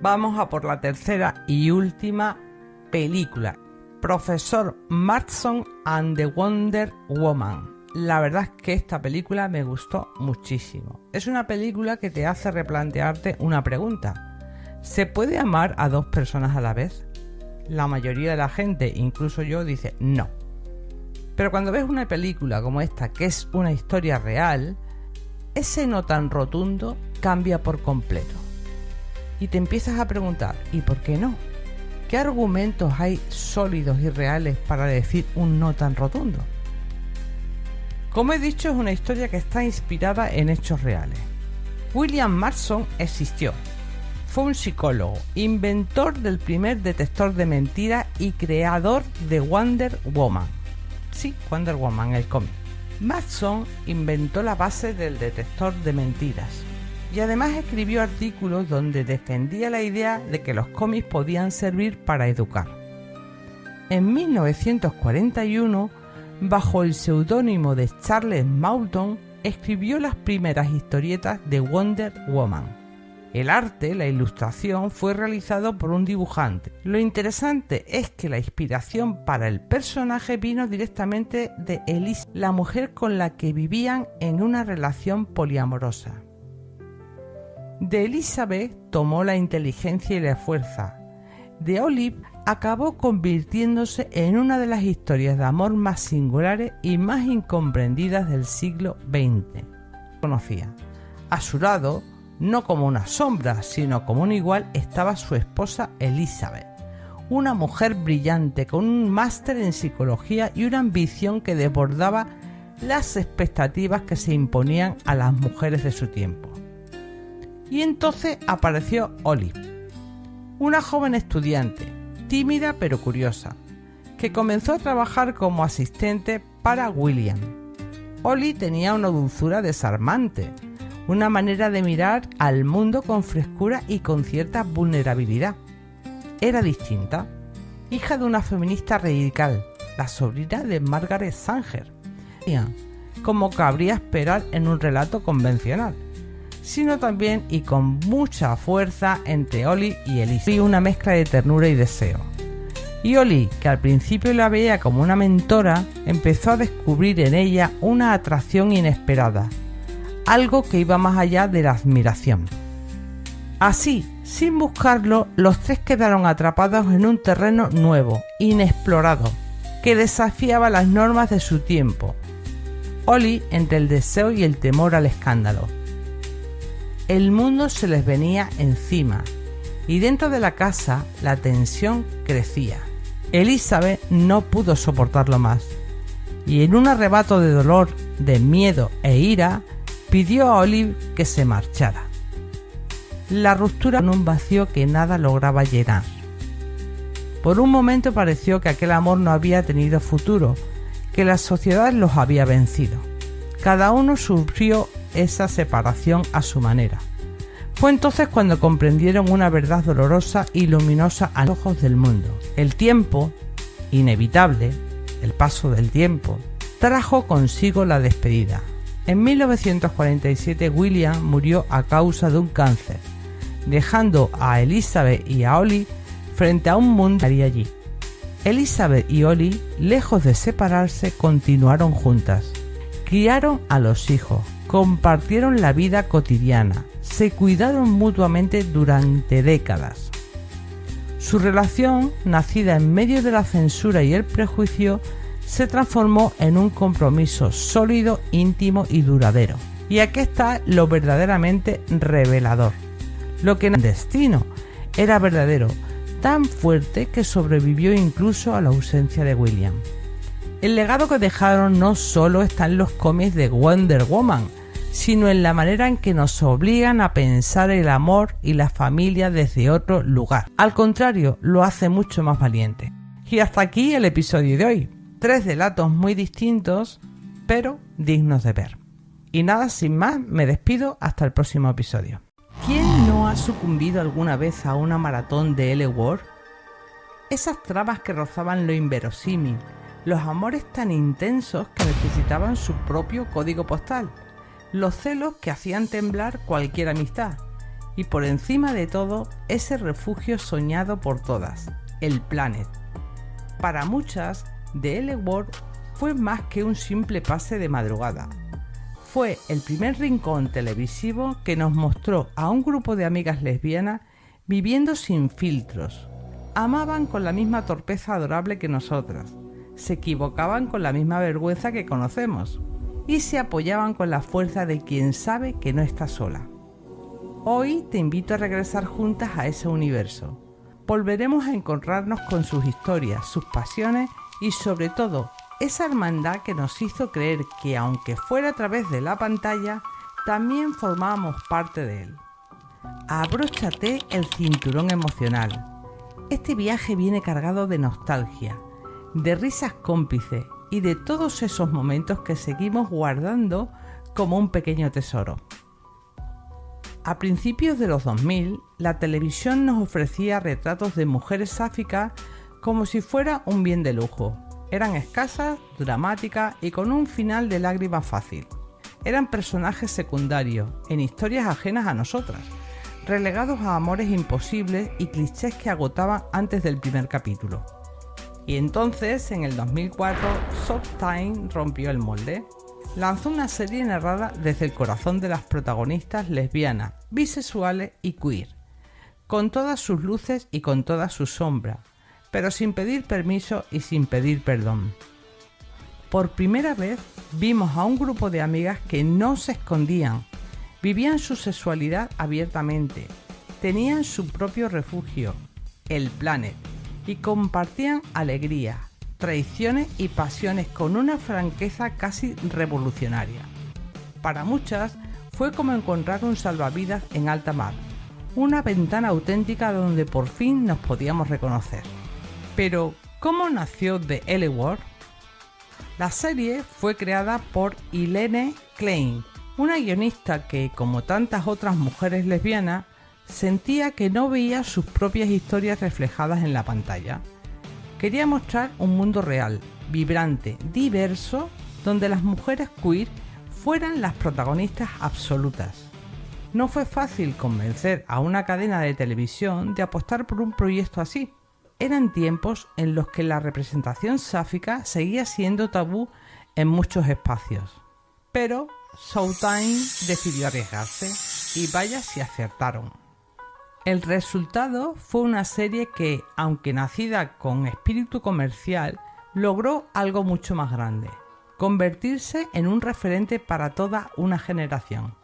Vamos a por la tercera y última película, Profesor Marston and the Wonder Woman. La verdad es que esta película me gustó muchísimo. Es una película que te hace replantearte una pregunta. ¿Se puede amar a dos personas a la vez? La mayoría de la gente, incluso yo, dice no. Pero cuando ves una película como esta, que es una historia real, ese no tan rotundo cambia por completo. Y te empiezas a preguntar, ¿y por qué no? ¿Qué argumentos hay sólidos y reales para decir un no tan rotundo? Como he dicho, es una historia que está inspirada en hechos reales. William Marston existió. Fue un psicólogo, inventor del primer detector de mentiras y creador de Wonder Woman. Sí, Wonder Woman, el cómic. Marston inventó la base del detector de mentiras y además escribió artículos donde defendía la idea de que los cómics podían servir para educar. En 1941, bajo el seudónimo de Charles Moulton, escribió las primeras historietas de Wonder Woman. El arte, la ilustración, fue realizado por un dibujante. Lo interesante es que la inspiración para el personaje vino directamente de Elise, la mujer con la que vivían en una relación poliamorosa. De Elizabeth tomó la inteligencia y la fuerza. De Olive acabó convirtiéndose en una de las historias de amor más singulares y más incomprendidas del siglo XX. Conocía. A su lado, no como una sombra, sino como un igual, estaba su esposa Elizabeth, una mujer brillante con un máster en psicología y una ambición que desbordaba las expectativas que se imponían a las mujeres de su tiempo. Y entonces apareció Olive, una joven estudiante, tímida pero curiosa, que comenzó a trabajar como asistente para William. Olive tenía una dulzura desarmante, una manera de mirar al mundo con frescura y con cierta vulnerabilidad. Era distinta, hija de una feminista radical, la sobrina de Margaret Sanger, como cabría esperar en un relato convencional, sino también y con mucha fuerza entre Olive y Elise, una mezcla de ternura y deseo. Y Olive, que al principio la veía como una mentora, empezó a descubrir en ella una atracción inesperada, algo que iba más allá de la admiración. Así, sin buscarlo, los tres quedaron atrapados en un terreno nuevo, inexplorado, que desafiaba las normas de su tiempo. Olive entre el deseo y el temor al escándalo. El mundo se les venía encima y dentro de la casa la tensión crecía. Elizabeth no pudo soportarlo más y en un arrebato de dolor, de miedo e ira, pidió a Olive que se marchara. La ruptura en un vacío que nada lograba llenar. Por un momento pareció que aquel amor no había tenido futuro, que la sociedad los había vencido. Cada uno sufrió esa separación a su manera. Fue entonces cuando comprendieron una verdad dolorosa y luminosa a los ojos del mundo. El tiempo, inevitable, el paso del tiempo, trajo consigo la despedida. En 1947 William murió a causa de un cáncer, dejando a Elizabeth y a Olive frente a un mundo que estaría allí. Elizabeth y Olive, lejos de separarse, continuaron juntas. Criaron a los hijos, compartieron la vida cotidiana, se cuidaron mutuamente durante décadas. Su relación, nacida en medio de la censura y el prejuicio, se transformó en un compromiso sólido, íntimo y duradero. Y aquí está lo verdaderamente revelador. Lo que en el destino era verdadero, tan fuerte que sobrevivió incluso a la ausencia de William. El legado que dejaron no solo está en los cómics de Wonder Woman, sino en la manera en que nos obligan a pensar el amor y la familia desde otro lugar. Al contrario, lo hace mucho más valiente. Y hasta aquí el episodio de hoy. 3 relatos muy distintos, pero dignos de ver. Y nada, sin más, me despido hasta el próximo episodio. ¿Quién no ha sucumbido alguna vez a una maratón de L-Word? Esas tramas que rozaban lo inverosímil, los amores tan intensos que necesitaban su propio código postal, los celos que hacían temblar cualquier amistad, y por encima de todo, ese refugio soñado por todas, el Planet. Para muchas, The L Word fue más que un simple pase de madrugada. Fue el primer rincón televisivo que nos mostró a un grupo de amigas lesbianas viviendo sin filtros. Amaban con la misma torpeza adorable que nosotras, se equivocaban con la misma vergüenza que conocemos y se apoyaban con la fuerza de quien sabe que no está sola. Hoy te invito a regresar juntas a ese universo. Volveremos a encontrarnos con sus historias, sus pasiones y sobre todo esa hermandad que nos hizo creer que aunque fuera a través de la pantalla, también formábamos parte de él. Abróchate el cinturón emocional. Este viaje viene cargado de nostalgia, de risas cómplices y de todos esos momentos que seguimos guardando como un pequeño tesoro. A principios de los 2000, la televisión nos ofrecía retratos de mujeres sáficas como si fuera un bien de lujo. Eran escasas, dramáticas y con un final de lágrimas fácil. Eran personajes secundarios, en historias ajenas a nosotras, relegados a amores imposibles y clichés que agotaban antes del primer capítulo. Y entonces, en el 2004, Showtime rompió el molde. Lanzó una serie narrada desde el corazón de las protagonistas lesbianas, bisexuales y queer, con todas sus luces y con todas sus sombras, pero sin pedir permiso y sin pedir perdón. Por primera vez vimos a un grupo de amigas que no se escondían, vivían su sexualidad abiertamente, tenían su propio refugio, el Planet, y compartían alegría, traiciones y pasiones con una franqueza casi revolucionaria. Para muchas fue como encontrar un salvavidas en alta mar, una ventana auténtica donde por fin nos podíamos reconocer. Pero, ¿cómo nació The L Word? La serie fue creada por Ilene Klein, una guionista que, como tantas otras mujeres lesbianas, sentía que no veía sus propias historias reflejadas en la pantalla. Quería mostrar un mundo real, vibrante, diverso, donde las mujeres queer fueran las protagonistas absolutas. No fue fácil convencer a una cadena de televisión de apostar por un proyecto así. Eran tiempos en los que la representación sáfica seguía siendo tabú en muchos espacios. Pero Showtime decidió arriesgarse y vaya si acertaron. El resultado fue una serie que, aunque nacida con espíritu comercial, logró algo mucho más grande: convertirse en un referente para toda una generación.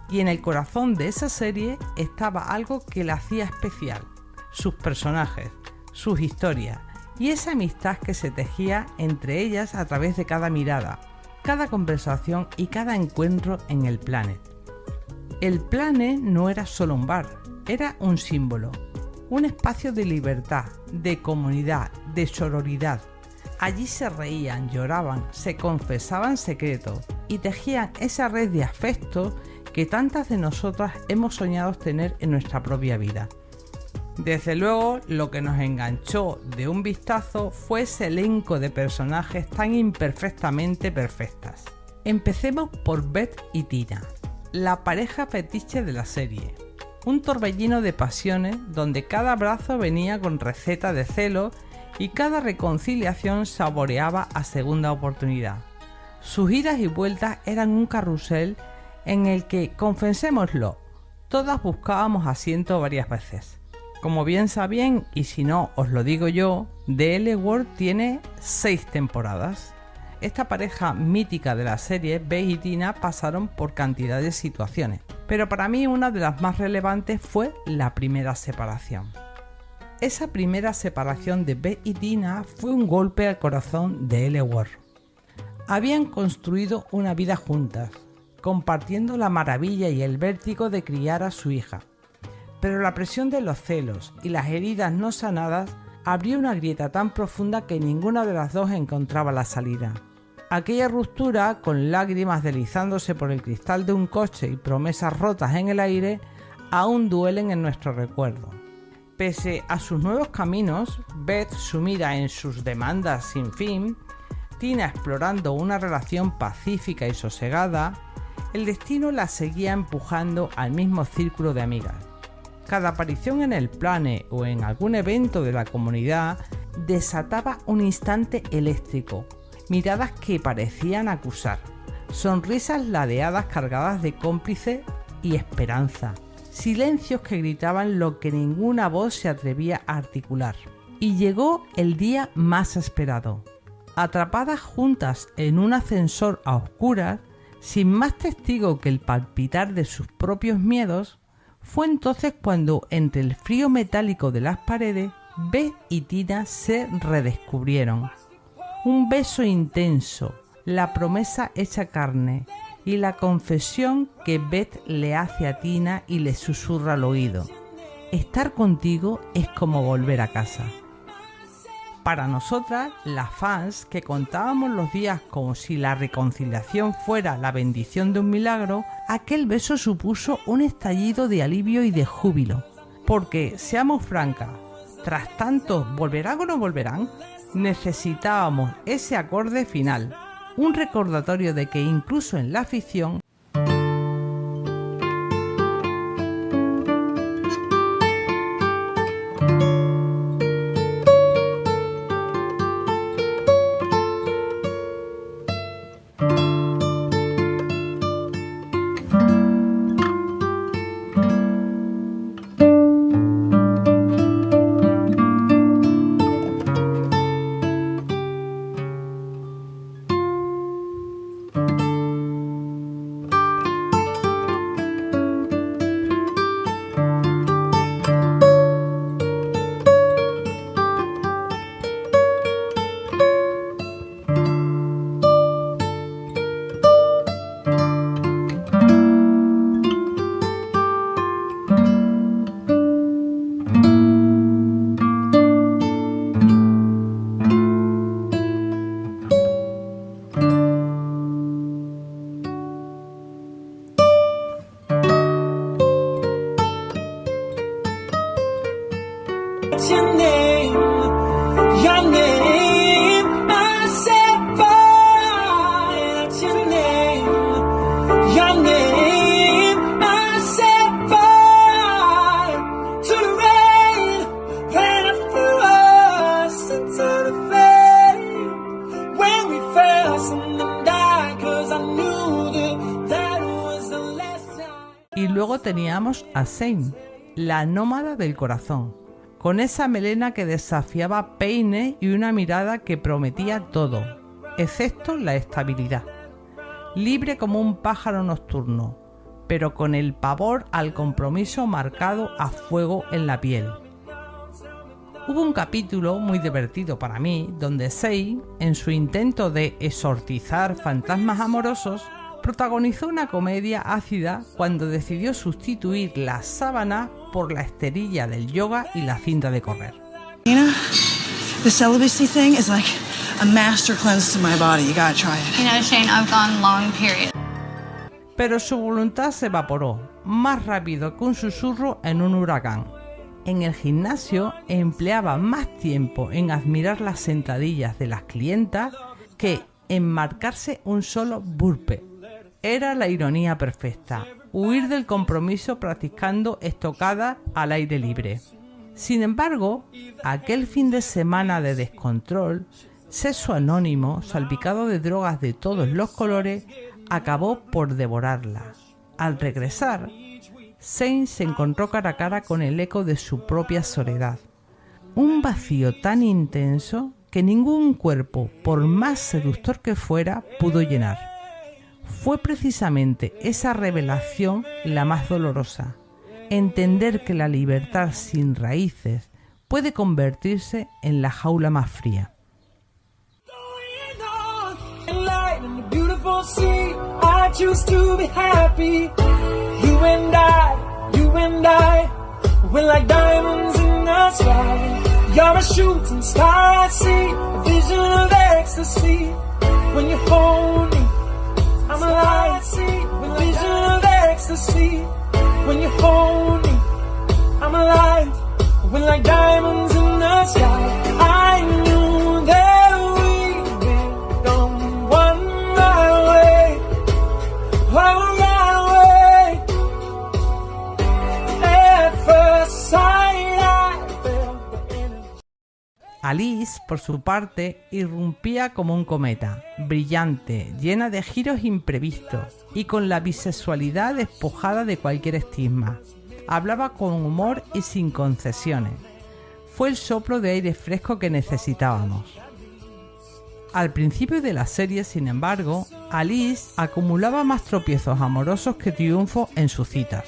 Y en el corazón de esa serie estaba algo que la hacía especial: sus personajes, sus historias y esa amistad que se tejía entre ellas a través de cada mirada, cada conversación y cada encuentro en el Planet. El Planet no era solo un bar, era un símbolo, un espacio de libertad, de comunidad, de sororidad. Allí se reían, lloraban, se confesaban secretos y tejían esa red de afecto que tantas de nosotras hemos soñado tener en nuestra propia vida. Desde luego, lo que nos enganchó de un vistazo fue ese elenco de personajes tan imperfectamente perfectas. Empecemos por Beth y Tina, la pareja fetiche de la serie. Un torbellino de pasiones donde cada abrazo venía con receta de celo y cada reconciliación saboreaba a segunda oportunidad. Sus idas y vueltas eran un carrusel en el que, confesémoslo, todas buscábamos asiento varias veces. Como bien sabían, y si no os lo digo yo, The L Word tiene 6 temporadas. Esta pareja mítica de la serie, Beth y Tina, pasaron por cantidad de situaciones, pero para mí una de las más relevantes fue la primera separación. Esa primera separación de Beth y Tina fue un golpe al corazón de L Word. Habían construido una vida juntas, compartiendo la maravilla y el vértigo de criar a su hija. Pero la presión de los celos y las heridas no sanadas abrió una grieta tan profunda que ninguna de las dos encontraba la salida. Aquella ruptura, con lágrimas deslizándose por el cristal de un coche y promesas rotas en el aire, aún duelen en nuestro recuerdo. Pese a sus nuevos caminos, Beth sumida en sus demandas sin fin, Tina explorando una relación pacífica y sosegada, el destino la seguía empujando al mismo círculo de amigas. Cada aparición en el Planet o en algún evento de la comunidad desataba un instante eléctrico, miradas que parecían acusar, sonrisas ladeadas cargadas de cómplice y esperanza, silencios que gritaban lo que ninguna voz se atrevía a articular. Y llegó el día más esperado. Atrapadas juntas en un ascensor a oscuras, sin más testigo que el palpitar de sus propios miedos, fue entonces cuando, entre el frío metálico de las paredes, Beth y Tina se redescubrieron. Un beso intenso, la promesa hecha carne y la confesión que Beth le hace a Tina y le susurra al oído: estar contigo es como volver a casa. Para nosotras, las fans que contábamos los días como si la reconciliación fuera la bendición de un milagro, aquel beso supuso un estallido de alivio y de júbilo. Porque, seamos francas, tras tanto ¿volverán o no volverán?, necesitábamos ese acorde final, un recordatorio de que incluso en la ficción your name, I set fire to your name, I set fire to the rain, ran through us into the flame, when we fell, something died, 'cause I knew that was the last time. Y luego teníamos a Zayn, la nómada del corazón, con esa melena que desafiaba peine y una mirada que prometía todo, excepto la estabilidad. Libre como un pájaro nocturno, pero con el pavor al compromiso marcado a fuego en la piel. Hubo un capítulo muy divertido para mí, donde Zayn, en su intento de exorcizar fantasmas amorosos, protagonizó una comedia ácida cuando decidió sustituir la sábana por la esterilla del yoga y la cinta de correr. Nina, the celibacy thing is like a master cleanse to my body. You gotta try it. You know, Shane, I've gone long periods. Pero su voluntad se evaporó, más rápido que un susurro en un huracán. En el gimnasio empleaba más tiempo en admirar las sentadillas de las clientas que en marcarse un solo burpee. Era la ironía perfecta, huir del compromiso practicando estocadas al aire libre. Sin embargo, aquel fin de semana de descontrol, sexo anónimo, salpicado de drogas de todos los colores, acabó por devorarla. Al regresar, Zayn se encontró cara a cara con el eco de su propia soledad. Un vacío tan intenso que ningún cuerpo, por más seductor que fuera, pudo llenar. Fue precisamente esa revelación la más dolorosa. Entender que la libertad sin raíces puede convertirse en la jaula más fría. I'm alive, with vision of ecstasy. When you hold me, I'm alive, when like diamonds in the sky. I knew that we'd become one right away, right away. At first sight, I felt the energy. Alice, por su parte, irrumpía como un cometa, brillante, llena de giros imprevistos y con la bisexualidad despojada de cualquier estigma. Hablaba con humor y sin concesiones. Fue el soplo de aire fresco que necesitábamos. Al principio de la serie, sin embargo, Alice acumulaba más tropiezos amorosos que triunfos en sus citas.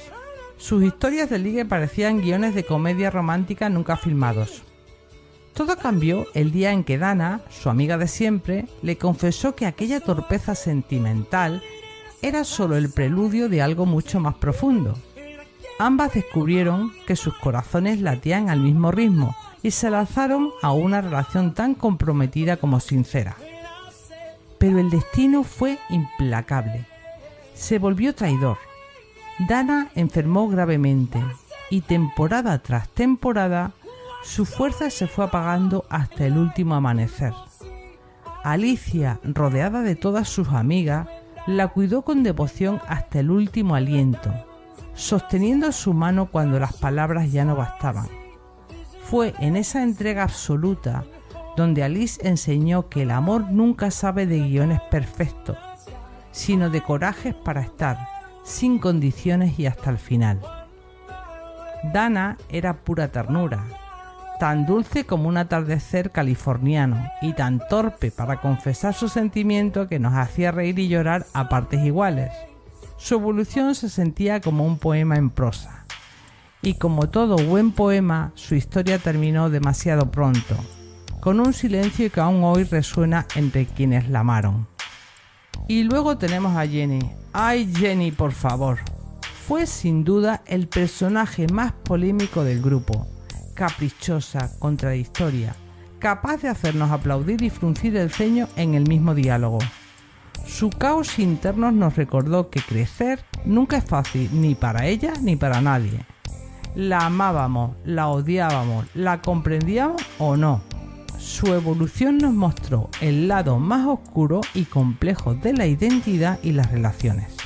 Sus historias de ligue parecían guiones de comedia romántica nunca filmados. Todo cambió el día en que Dana, su amiga de siempre, le confesó que aquella torpeza sentimental era solo el preludio de algo mucho más profundo. Ambas descubrieron que sus corazones latían al mismo ritmo y se lanzaron a una relación tan comprometida como sincera. Pero el destino fue implacable. Se volvió traidor. Dana enfermó gravemente y temporada tras temporada su fuerza se fue apagando hasta el último amanecer. Alicia, rodeada de todas sus amigas, la cuidó con devoción hasta el último aliento, sosteniendo su mano cuando las palabras ya no bastaban. Fue en esa entrega absoluta donde Alice enseñó que el amor nunca sabe de guiones perfectos, sino de corajes para estar, sin condiciones y hasta el final. Dana era pura ternura, tan dulce como un atardecer californiano y tan torpe para confesar su sentimiento que nos hacía reír y llorar a partes iguales. Su evolución se sentía como un poema en prosa. Y como todo buen poema, su historia terminó demasiado pronto, con un silencio que aún hoy resuena entre quienes la amaron. Y luego tenemos a Jenny. ¡Ay, Jenny, por favor! Fue sin duda el personaje más polémico del grupo. Caprichosa, contradictoria, capaz de hacernos aplaudir y fruncir el ceño en el mismo diálogo. Su caos interno nos recordó que crecer nunca es fácil, ni para ella ni para nadie. La amábamos, la odiábamos, la comprendíamos o no. Su evolución nos mostró el lado más oscuro y complejo de la identidad y las relaciones.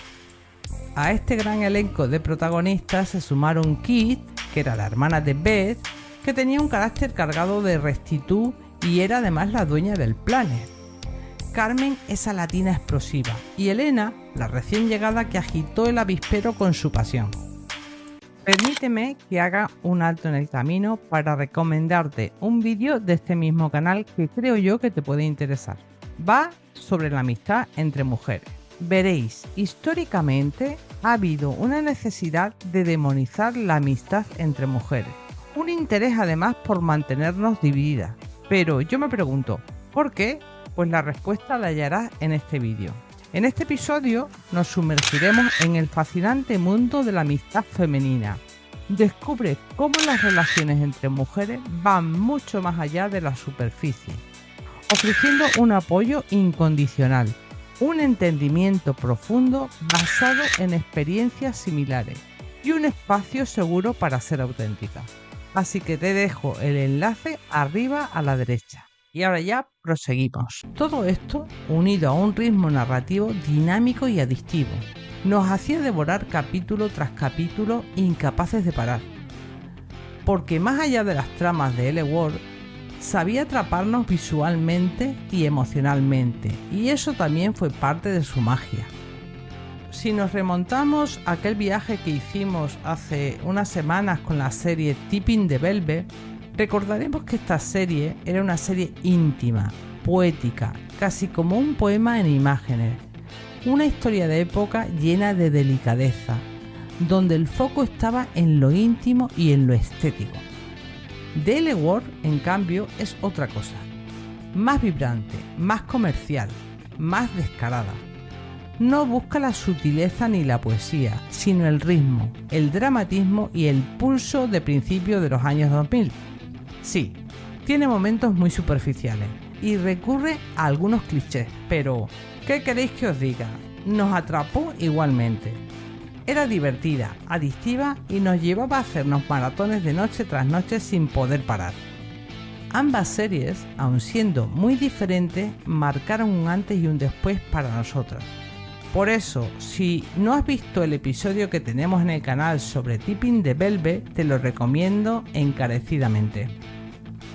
A este gran elenco de protagonistas se sumaron Kit, que era la hermana de Beth, que tenía un carácter cargado de rectitud y era además la dueña del Planet. Carmen, esa latina explosiva, y Elena, la recién llegada que agitó el avispero con su pasión. Permíteme que haga un alto en el camino para recomendarte un vídeo de este mismo canal que creo yo que te puede interesar. Va sobre la amistad entre mujeres. Veréis, históricamente ha habido una necesidad de demonizar la amistad entre mujeres. Un interés además por mantenernos divididas. Pero yo me pregunto, ¿por qué? Pues la respuesta la hallarás en este vídeo. En este episodio nos sumergiremos en el fascinante mundo de la amistad femenina. Descubre cómo las relaciones entre mujeres van mucho más allá de la superficie, ofreciendo un apoyo incondicional, un entendimiento profundo basado en experiencias similares y un espacio seguro para ser auténtica. Así que te dejo el enlace arriba a la derecha. Y ahora ya proseguimos. Todo esto, unido a un ritmo narrativo dinámico y adictivo, nos hacía devorar capítulo tras capítulo incapaces de parar. Porque más allá de las tramas de L-Word, sabía atraparnos visualmente y emocionalmente, y eso también fue parte de su magia. Si nos remontamos a aquel viaje que hicimos hace unas semanas con la serie Tipping the Velvet, recordaremos que esta serie era una serie íntima, poética, casi como un poema en imágenes, una historia de época llena de delicadeza, donde el foco estaba en lo íntimo y en lo estético. The L-Word, en cambio, es otra cosa, más vibrante, más comercial, más descarada. No busca la sutileza ni la poesía, sino el ritmo, el dramatismo y el pulso de principios de los años 2000. Sí, tiene momentos muy superficiales y recurre a algunos clichés, pero ¿qué queréis que os diga? Nos atrapó igualmente. Era divertida, adictiva y nos llevaba a hacernos maratones de noche tras noche sin poder parar. Ambas series, aun siendo muy diferentes, marcaron un antes y un después para nosotras. Por eso, si no has visto el episodio que tenemos en el canal sobre Tipping the Velvet, te lo recomiendo encarecidamente.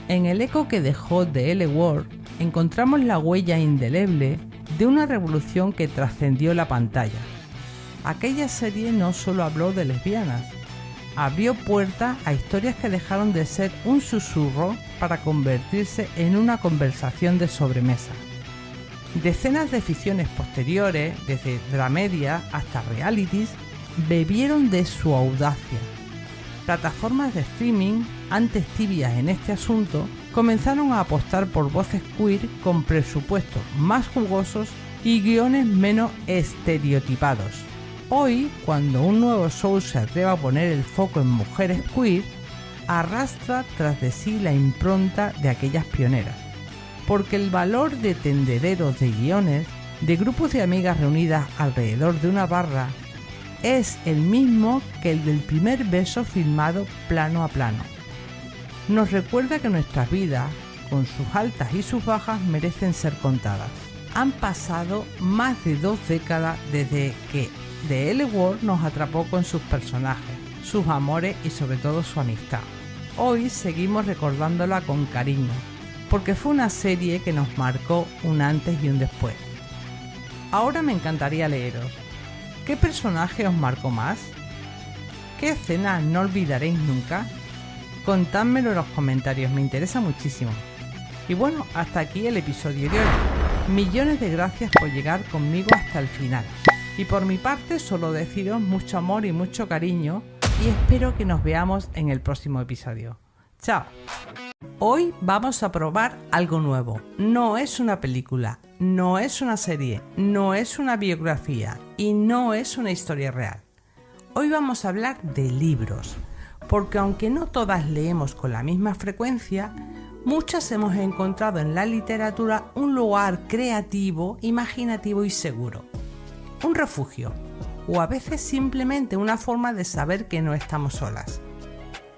En el eco que dejó The L Word encontramos la huella indeleble de una revolución que trascendió la pantalla. Aquella serie no solo habló de lesbianas, abrió puertas a historias que dejaron de ser un susurro para convertirse en una conversación de sobremesa. Decenas de ficciones posteriores, desde dramedia hasta realities, bebieron de su audacia. Plataformas de streaming, antes tibias en este asunto, comenzaron a apostar por voces queer con presupuestos más jugosos y guiones menos estereotipados. Hoy, cuando un nuevo show se atreve a poner el foco en mujeres queer, arrastra tras de sí la impronta de aquellas pioneras, porque el valor de tendederos de guiones, de grupos de amigas reunidas alrededor de una barra, es el mismo que el del primer beso filmado plano a plano. Nos recuerda que nuestras vidas, con sus altas y sus bajas, merecen ser contadas. Han pasado más de 2 décadas desde que The L Word nos atrapó con sus personajes, sus amores y sobre todo su amistad. Hoy seguimos recordándola con cariño, porque fue una serie que nos marcó un antes y un después. Ahora me encantaría leeros. ¿Qué personaje os marcó más? ¿Qué escena no olvidaréis nunca? Contádmelo en los comentarios, me interesa muchísimo. Y bueno, hasta aquí el episodio de hoy. Millones de gracias por llegar conmigo hasta el final. Y por mi parte solo deciros mucho amor y mucho cariño y espero que nos veamos en el próximo episodio. ¡Chao! Hoy vamos a probar algo nuevo. No es una película, no es una serie, no es una biografía y no es una historia real. Hoy vamos a hablar de libros, porque aunque no todas leemos con la misma frecuencia, muchas hemos encontrado en la literatura un lugar creativo, imaginativo y seguro. Un refugio, o a veces simplemente una forma de saber que no estamos solas.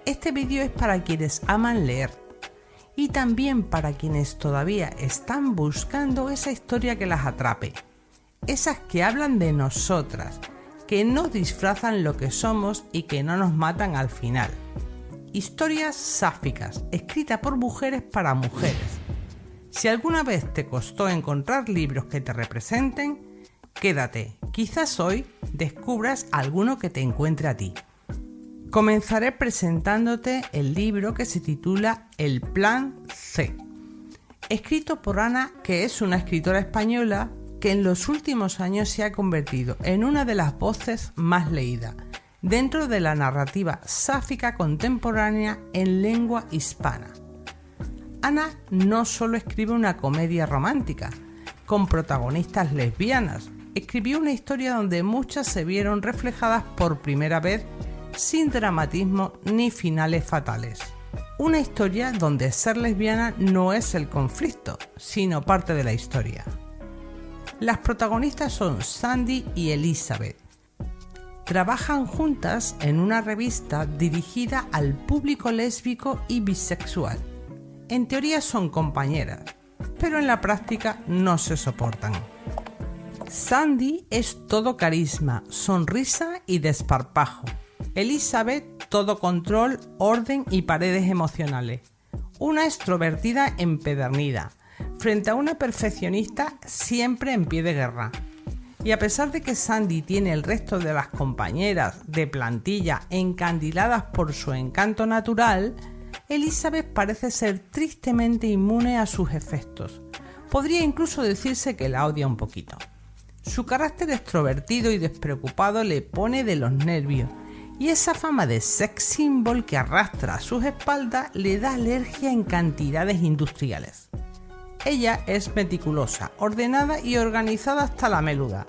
Este vídeo es para quienes aman leer y también para quienes todavía están buscando esa historia que las atrape, esas que hablan de nosotras, que no disfrazan lo que somos y que no nos matan al final. Historias sáficas, escritas por mujeres para mujeres. Si alguna vez te costó encontrar libros que te representen, quédate, quizás hoy descubras alguno que te encuentre a ti. Comenzaré presentándote el libro que se titula El Plan C, escrito por Ana, que es una escritora española que en los últimos años se ha convertido en una de las voces más leídas dentro de la narrativa sáfica contemporánea en lengua hispana. Ana no solo escribe una comedia romántica con protagonistas lesbianas, escribió una historia donde muchas se vieron reflejadas por primera vez sin dramatismo ni finales fatales. Una historia donde ser lesbiana no es el conflicto, sino parte de la historia. Las protagonistas son Sandy y Elizabeth. Trabajan juntas en una revista dirigida al público lésbico y bisexual. En teoría son compañeras, pero en la práctica no se soportan. Sandy es todo carisma, sonrisa y desparpajo. Elizabeth, todo control, orden y paredes emocionales. Una extrovertida empedernida, frente a una perfeccionista siempre en pie de guerra. Y a pesar de que Sandy tiene el resto de las compañeras de plantilla encandiladas por su encanto natural, Elizabeth parece ser tristemente inmune a sus efectos. Podría incluso decirse que la odia un poquito. Su carácter extrovertido y despreocupado le pone de los nervios, y esa fama de sex symbol que arrastra a sus espaldas le da alergia en cantidades industriales. Ella es meticulosa, ordenada y organizada hasta la médula,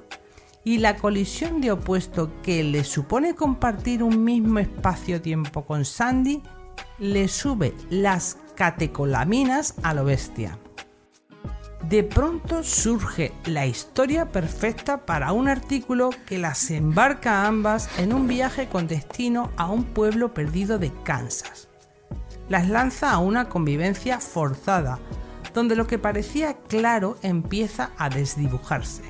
y la colisión de opuesto que le supone compartir un mismo espacio-tiempo con Sandy le sube las catecolaminas a lo bestia. De pronto surge la historia perfecta para un artículo que las embarca a ambas en un viaje con destino a un pueblo perdido de Kansas. Las lanza a una convivencia forzada, donde lo que parecía claro empieza a desdibujarse.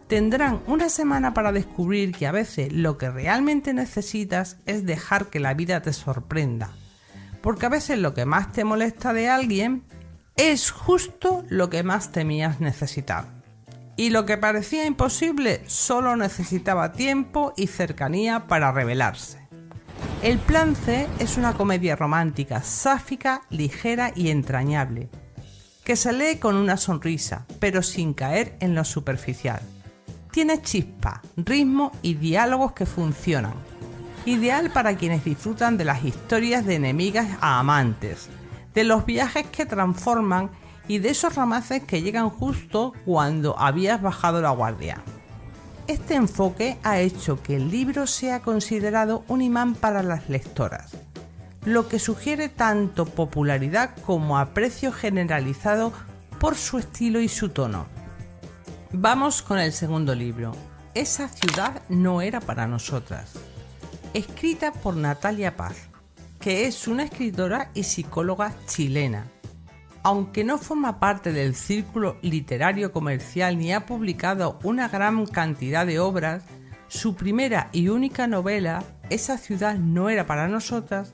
Tendrán una semana para descubrir que a veces lo que realmente necesitas es dejar que la vida te sorprenda, porque a veces lo que más te molesta de alguien es justo lo que más temías necesitar. Y lo que parecía imposible solo necesitaba tiempo y cercanía para revelarse. El Plan C es una comedia romántica, sáfica, ligera y entrañable, que se lee con una sonrisa, pero sin caer en lo superficial. Tiene chispa, ritmo y diálogos que funcionan. Ideal para quienes disfrutan de las historias de enemigas a amantes, de los viajes que transforman y de esos romances que llegan justo cuando habías bajado la guardia. Este enfoque ha hecho que el libro sea considerado un imán para las lectoras, lo que sugiere tanto popularidad como aprecio generalizado por su estilo y su tono. Vamos con el segundo libro, Esa ciudad no era para nosotras, escrita por Natalia Paz, que es una escritora y psicóloga chilena. Aunque no forma parte del círculo literario comercial ni ha publicado una gran cantidad de obras, su primera y única novela, Esa ciudad no era para nosotras,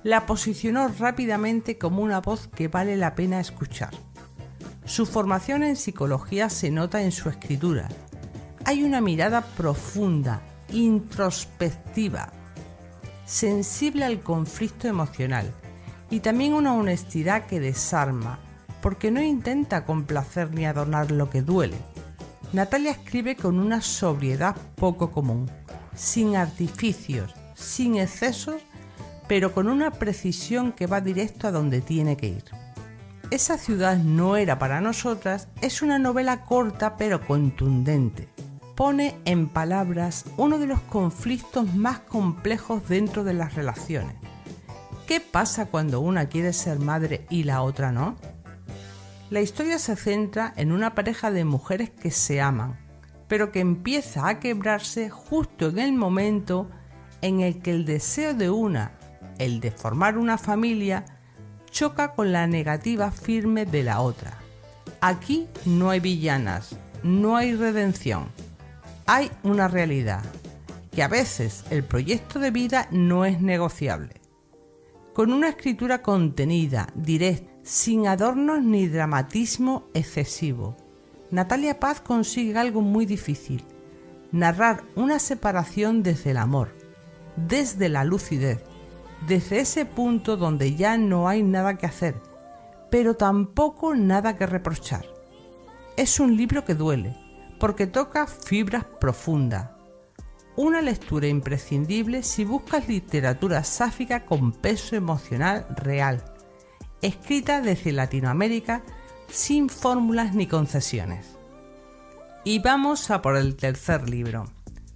la posicionó rápidamente como una voz que vale la pena escuchar. Su formación en psicología se nota en su escritura. Hay una mirada profunda, introspectiva, sensible al conflicto emocional y también una honestidad que desarma, porque no intenta complacer ni adornar lo que duele. Natalia escribe con una sobriedad poco común, sin artificios, sin excesos, pero con una precisión que va directo a donde tiene que ir. Esa ciudad no era para nosotras es una novela corta pero contundente. Pone en palabras uno de los conflictos más complejos dentro de las relaciones. ¿Qué pasa cuando una quiere ser madre y la otra no? La historia se centra en una pareja de mujeres que se aman, pero que empieza a quebrarse justo en el momento en el que el deseo de una, el de formar una familia, choca con la negativa firme de la otra. Aquí no hay villanas, no hay redención. Hay una realidad, que a veces el proyecto de vida no es negociable. Con una escritura contenida, directa, sin adornos ni dramatismo excesivo, Natalia Paz consigue algo muy difícil: narrar una separación desde el amor, desde la lucidez, desde ese punto donde ya no hay nada que hacer, pero tampoco nada que reprochar. Es un libro que duele, porque toca fibras profundas. Una lectura imprescindible si buscas literatura sáfica con peso emocional real, escrita desde Latinoamérica sin fórmulas ni concesiones. Y vamos a por el tercer libro.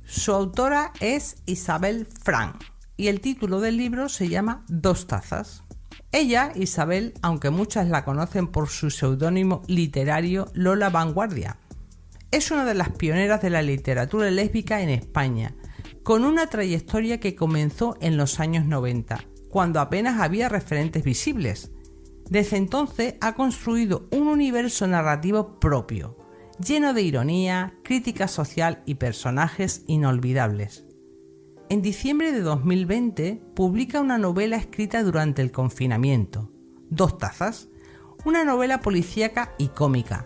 Su autora es Isabel Frank y el título del libro se llama Dos tazas. Ella, Isabel, aunque muchas la conocen por su seudónimo literario Lola Vanguardia, es una de las pioneras de la literatura lésbica en España, con una trayectoria que comenzó en los años 90, cuando apenas había referentes visibles. Desde entonces ha construido un universo narrativo propio, lleno de ironía, crítica social y personajes inolvidables. En diciembre de 2020 publica una novela escrita durante el confinamiento, Dos tazas, una novela policíaca y cómica,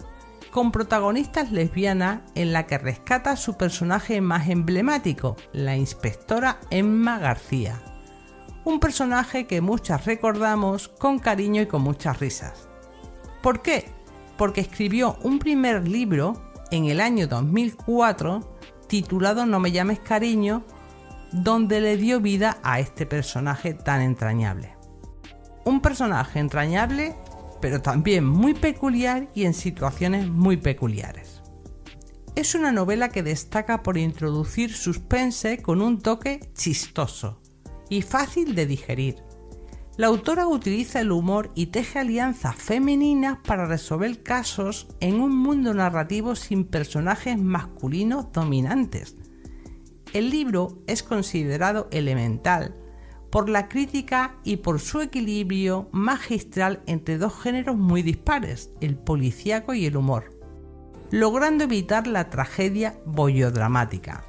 con protagonistas lesbianas en la que rescata a su personaje más emblemático, la inspectora Emma García. Un personaje que muchas recordamos con cariño y con muchas risas. ¿Por qué? Porque escribió un primer libro en el año 2004 titulado No me llames cariño, donde le dio vida a este personaje tan entrañable. Un personaje entrañable, pero también muy peculiar y en situaciones muy peculiares. Es una novela que destaca por introducir suspense con un toque chistoso y fácil de digerir. La autora utiliza el humor y teje alianzas femeninas para resolver casos en un mundo narrativo sin personajes masculinos dominantes. El libro es considerado elemental por la crítica y por su equilibrio magistral entre dos géneros muy dispares, el policíaco y el humor, logrando evitar la tragedia bollodramática.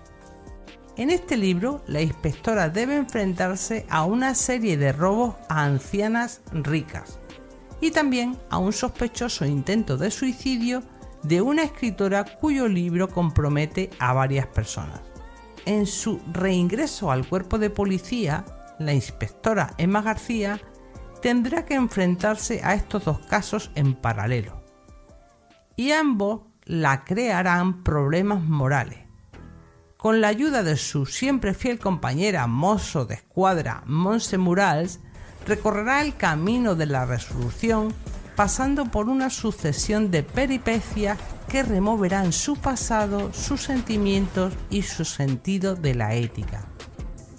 En este libro, la inspectora debe enfrentarse a una serie de robos a ancianas ricas y también a un sospechoso intento de suicidio de una escritora cuyo libro compromete a varias personas. En su reingreso al cuerpo de policía, la inspectora Emma García tendrá que enfrentarse a estos dos casos en paralelo, y ambos la crearán problemas morales. Con la ayuda de su siempre fiel compañera mozo de escuadra Montse Murals, recorrerá el camino de la resolución pasando por una sucesión de peripecias que removerán su pasado, sus sentimientos y su sentido de la ética.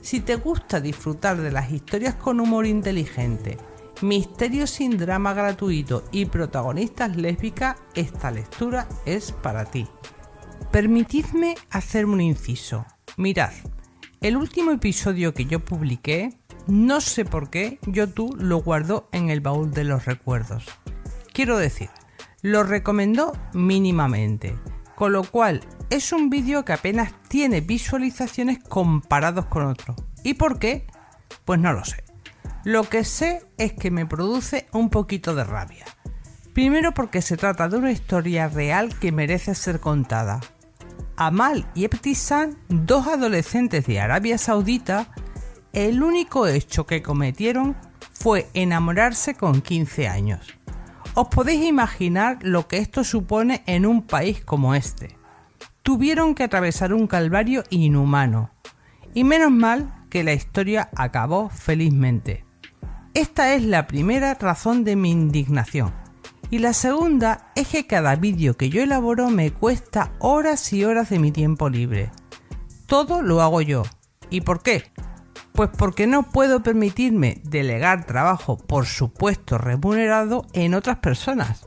Si te gusta disfrutar de las historias con humor inteligente, misterio sin drama gratuito y protagonistas lésbicas, esta lectura es para ti. Permitidme hacerme un inciso. Mirad, el último episodio que yo publiqué, no sé por qué, YouTube lo guardó en el baúl de los recuerdos. Quiero decir, lo recomendó mínimamente, con lo cual es un vídeo que apenas tiene visualizaciones comparados con otros. ¿Y por qué? Pues no lo sé. Lo que sé es que me produce un poquito de rabia. Primero porque se trata de una historia real que merece ser contada. Amal y Ebtisam, dos adolescentes de Arabia Saudita, el único hecho que cometieron fue enamorarse con 15 años. Os podéis imaginar lo que esto supone en un país como este. Tuvieron que atravesar un calvario inhumano. Y menos mal que la historia acabó felizmente. Esta es la primera razón de mi indignación. Y la segunda es que cada vídeo que yo elaboro me cuesta horas y horas de mi tiempo libre. Todo lo hago yo. ¿Y por qué? Pues porque no puedo permitirme delegar trabajo, por supuesto remunerado, en otras personas.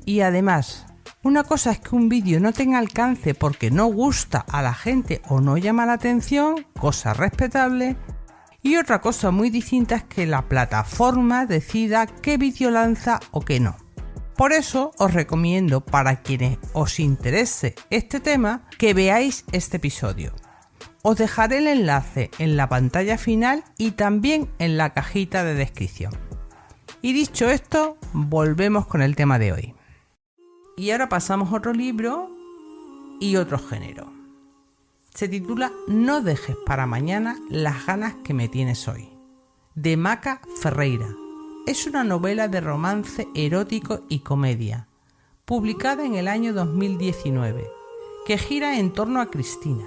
Y además, una cosa es que un vídeo no tenga alcance porque no gusta a la gente o no llama la atención, cosa respetable, y otra cosa muy distinta es que la plataforma decida qué vídeo lanza o qué no. Por eso os recomiendo, para quienes os interese este tema, que veáis este episodio. Os dejaré el enlace en la pantalla final y también en la cajita de descripción. Y dicho esto, volvemos con el tema de hoy. Y ahora pasamos a otro libro y otro género. Se titula No dejes para mañana las ganas que me tienes hoy, de Maca Ferreira. Es una novela de romance erótico y comedia, publicada en el año 2019, que gira en torno a Cristina,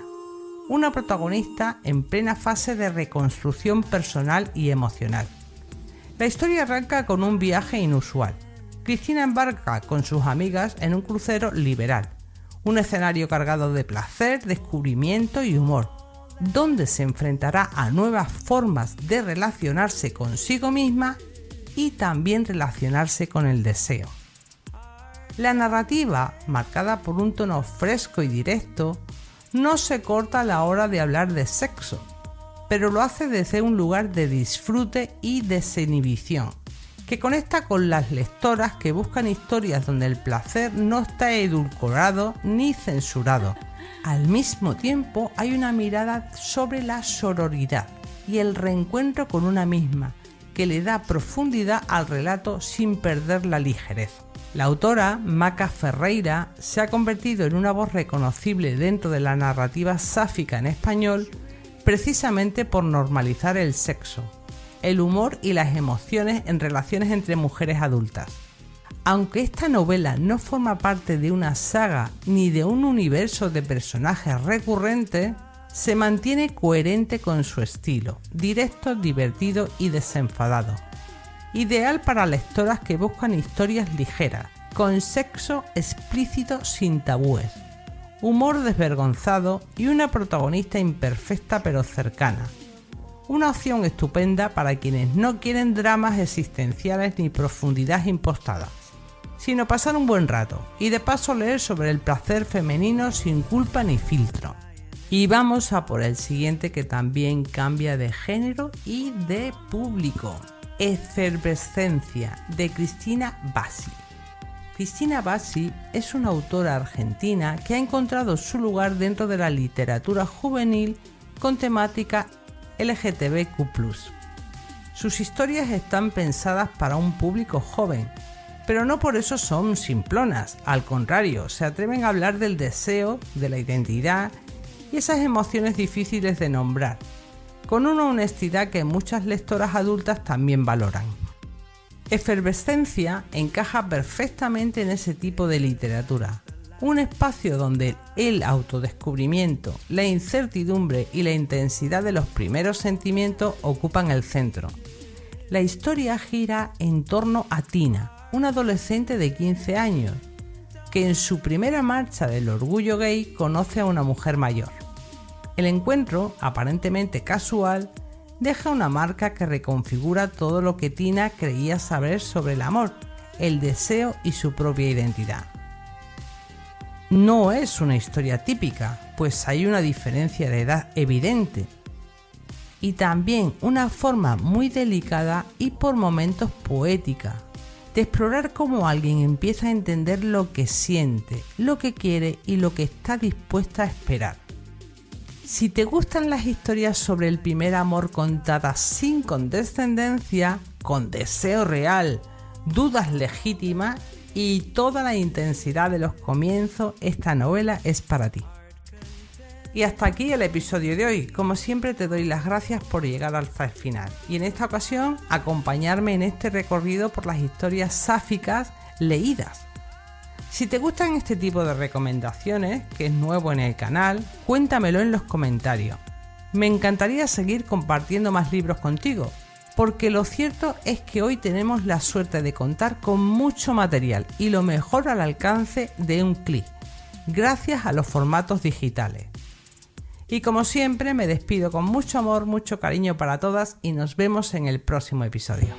una protagonista en plena fase de reconstrucción personal y emocional. La historia arranca con un viaje inusual. Cristina embarca con sus amigas en un crucero liberal, un escenario cargado de placer, descubrimiento y humor, donde se enfrentará a nuevas formas de relacionarse consigo misma y también relacionarse con el deseo. La narrativa, marcada por un tono fresco y directo, no se corta a la hora de hablar de sexo, pero lo hace desde un lugar de disfrute y desinhibición, que conecta con las lectoras que buscan historias donde el placer no está edulcorado ni censurado. Al mismo tiempo hay una mirada sobre la sororidad y el reencuentro con una misma, que le da profundidad al relato sin perder la ligereza. La autora, Maca Ferreira, se ha convertido en una voz reconocible dentro de la narrativa sáfica en español, precisamente por normalizar el sexo, el humor y las emociones en relaciones entre mujeres adultas. Aunque esta novela no forma parte de una saga ni de un universo de personajes recurrentes, se mantiene coherente con su estilo, directo, divertido y desenfadado. Ideal para lectoras que buscan historias ligeras, con sexo explícito sin tabúes, humor desvergonzado y una protagonista imperfecta pero cercana. Una opción estupenda para quienes no quieren dramas existenciales ni profundidad impostada, sino pasar un buen rato y de paso leer sobre el placer femenino sin culpa ni filtro. Y vamos a por el siguiente, que también cambia de género y de público. Efervescencia, de Cristina Bassi. Cristina Bassi es una autora argentina que ha encontrado su lugar dentro de la literatura juvenil con temática LGTBQ+. Sus historias están pensadas para un público joven, pero no por eso son simplonas, al contrario, se atreven a hablar del deseo, de la identidad y esas emociones difíciles de nombrar, con una honestidad que muchas lectoras adultas también valoran. Efervescencia encaja perfectamente en ese tipo de literatura, un espacio donde el autodescubrimiento, la incertidumbre y la intensidad de los primeros sentimientos ocupan el centro. La historia gira en torno a Tina, una adolescente de 15 años, que en su primera marcha del orgullo gay conoce a una mujer mayor. El encuentro, aparentemente casual, deja una marca que reconfigura todo lo que Tina creía saber sobre el amor, el deseo y su propia identidad. No es una historia típica, pues hay una diferencia de edad evidente y también una forma muy delicada y por momentos poética de explorar cómo alguien empieza a entender lo que siente, lo que quiere y lo que está dispuesta a esperar. Si te gustan las historias sobre el primer amor contadas sin condescendencia, con deseo real, dudas legítimas y toda la intensidad de los comienzos, esta novela es para ti. Y hasta aquí el episodio de hoy. Como siempre te doy las gracias por llegar hasta el final y en esta ocasión acompañarme en este recorrido por las historias sáficas leídas. Si te gustan este tipo de recomendaciones, que es nuevo en el canal, cuéntamelo en los comentarios. Me encantaría seguir compartiendo más libros contigo, porque lo cierto es que hoy tenemos la suerte de contar con mucho material y lo mejor al alcance de un clic, gracias a los formatos digitales. Y como siempre me despido con mucho amor, mucho cariño para todas y nos vemos en el próximo episodio.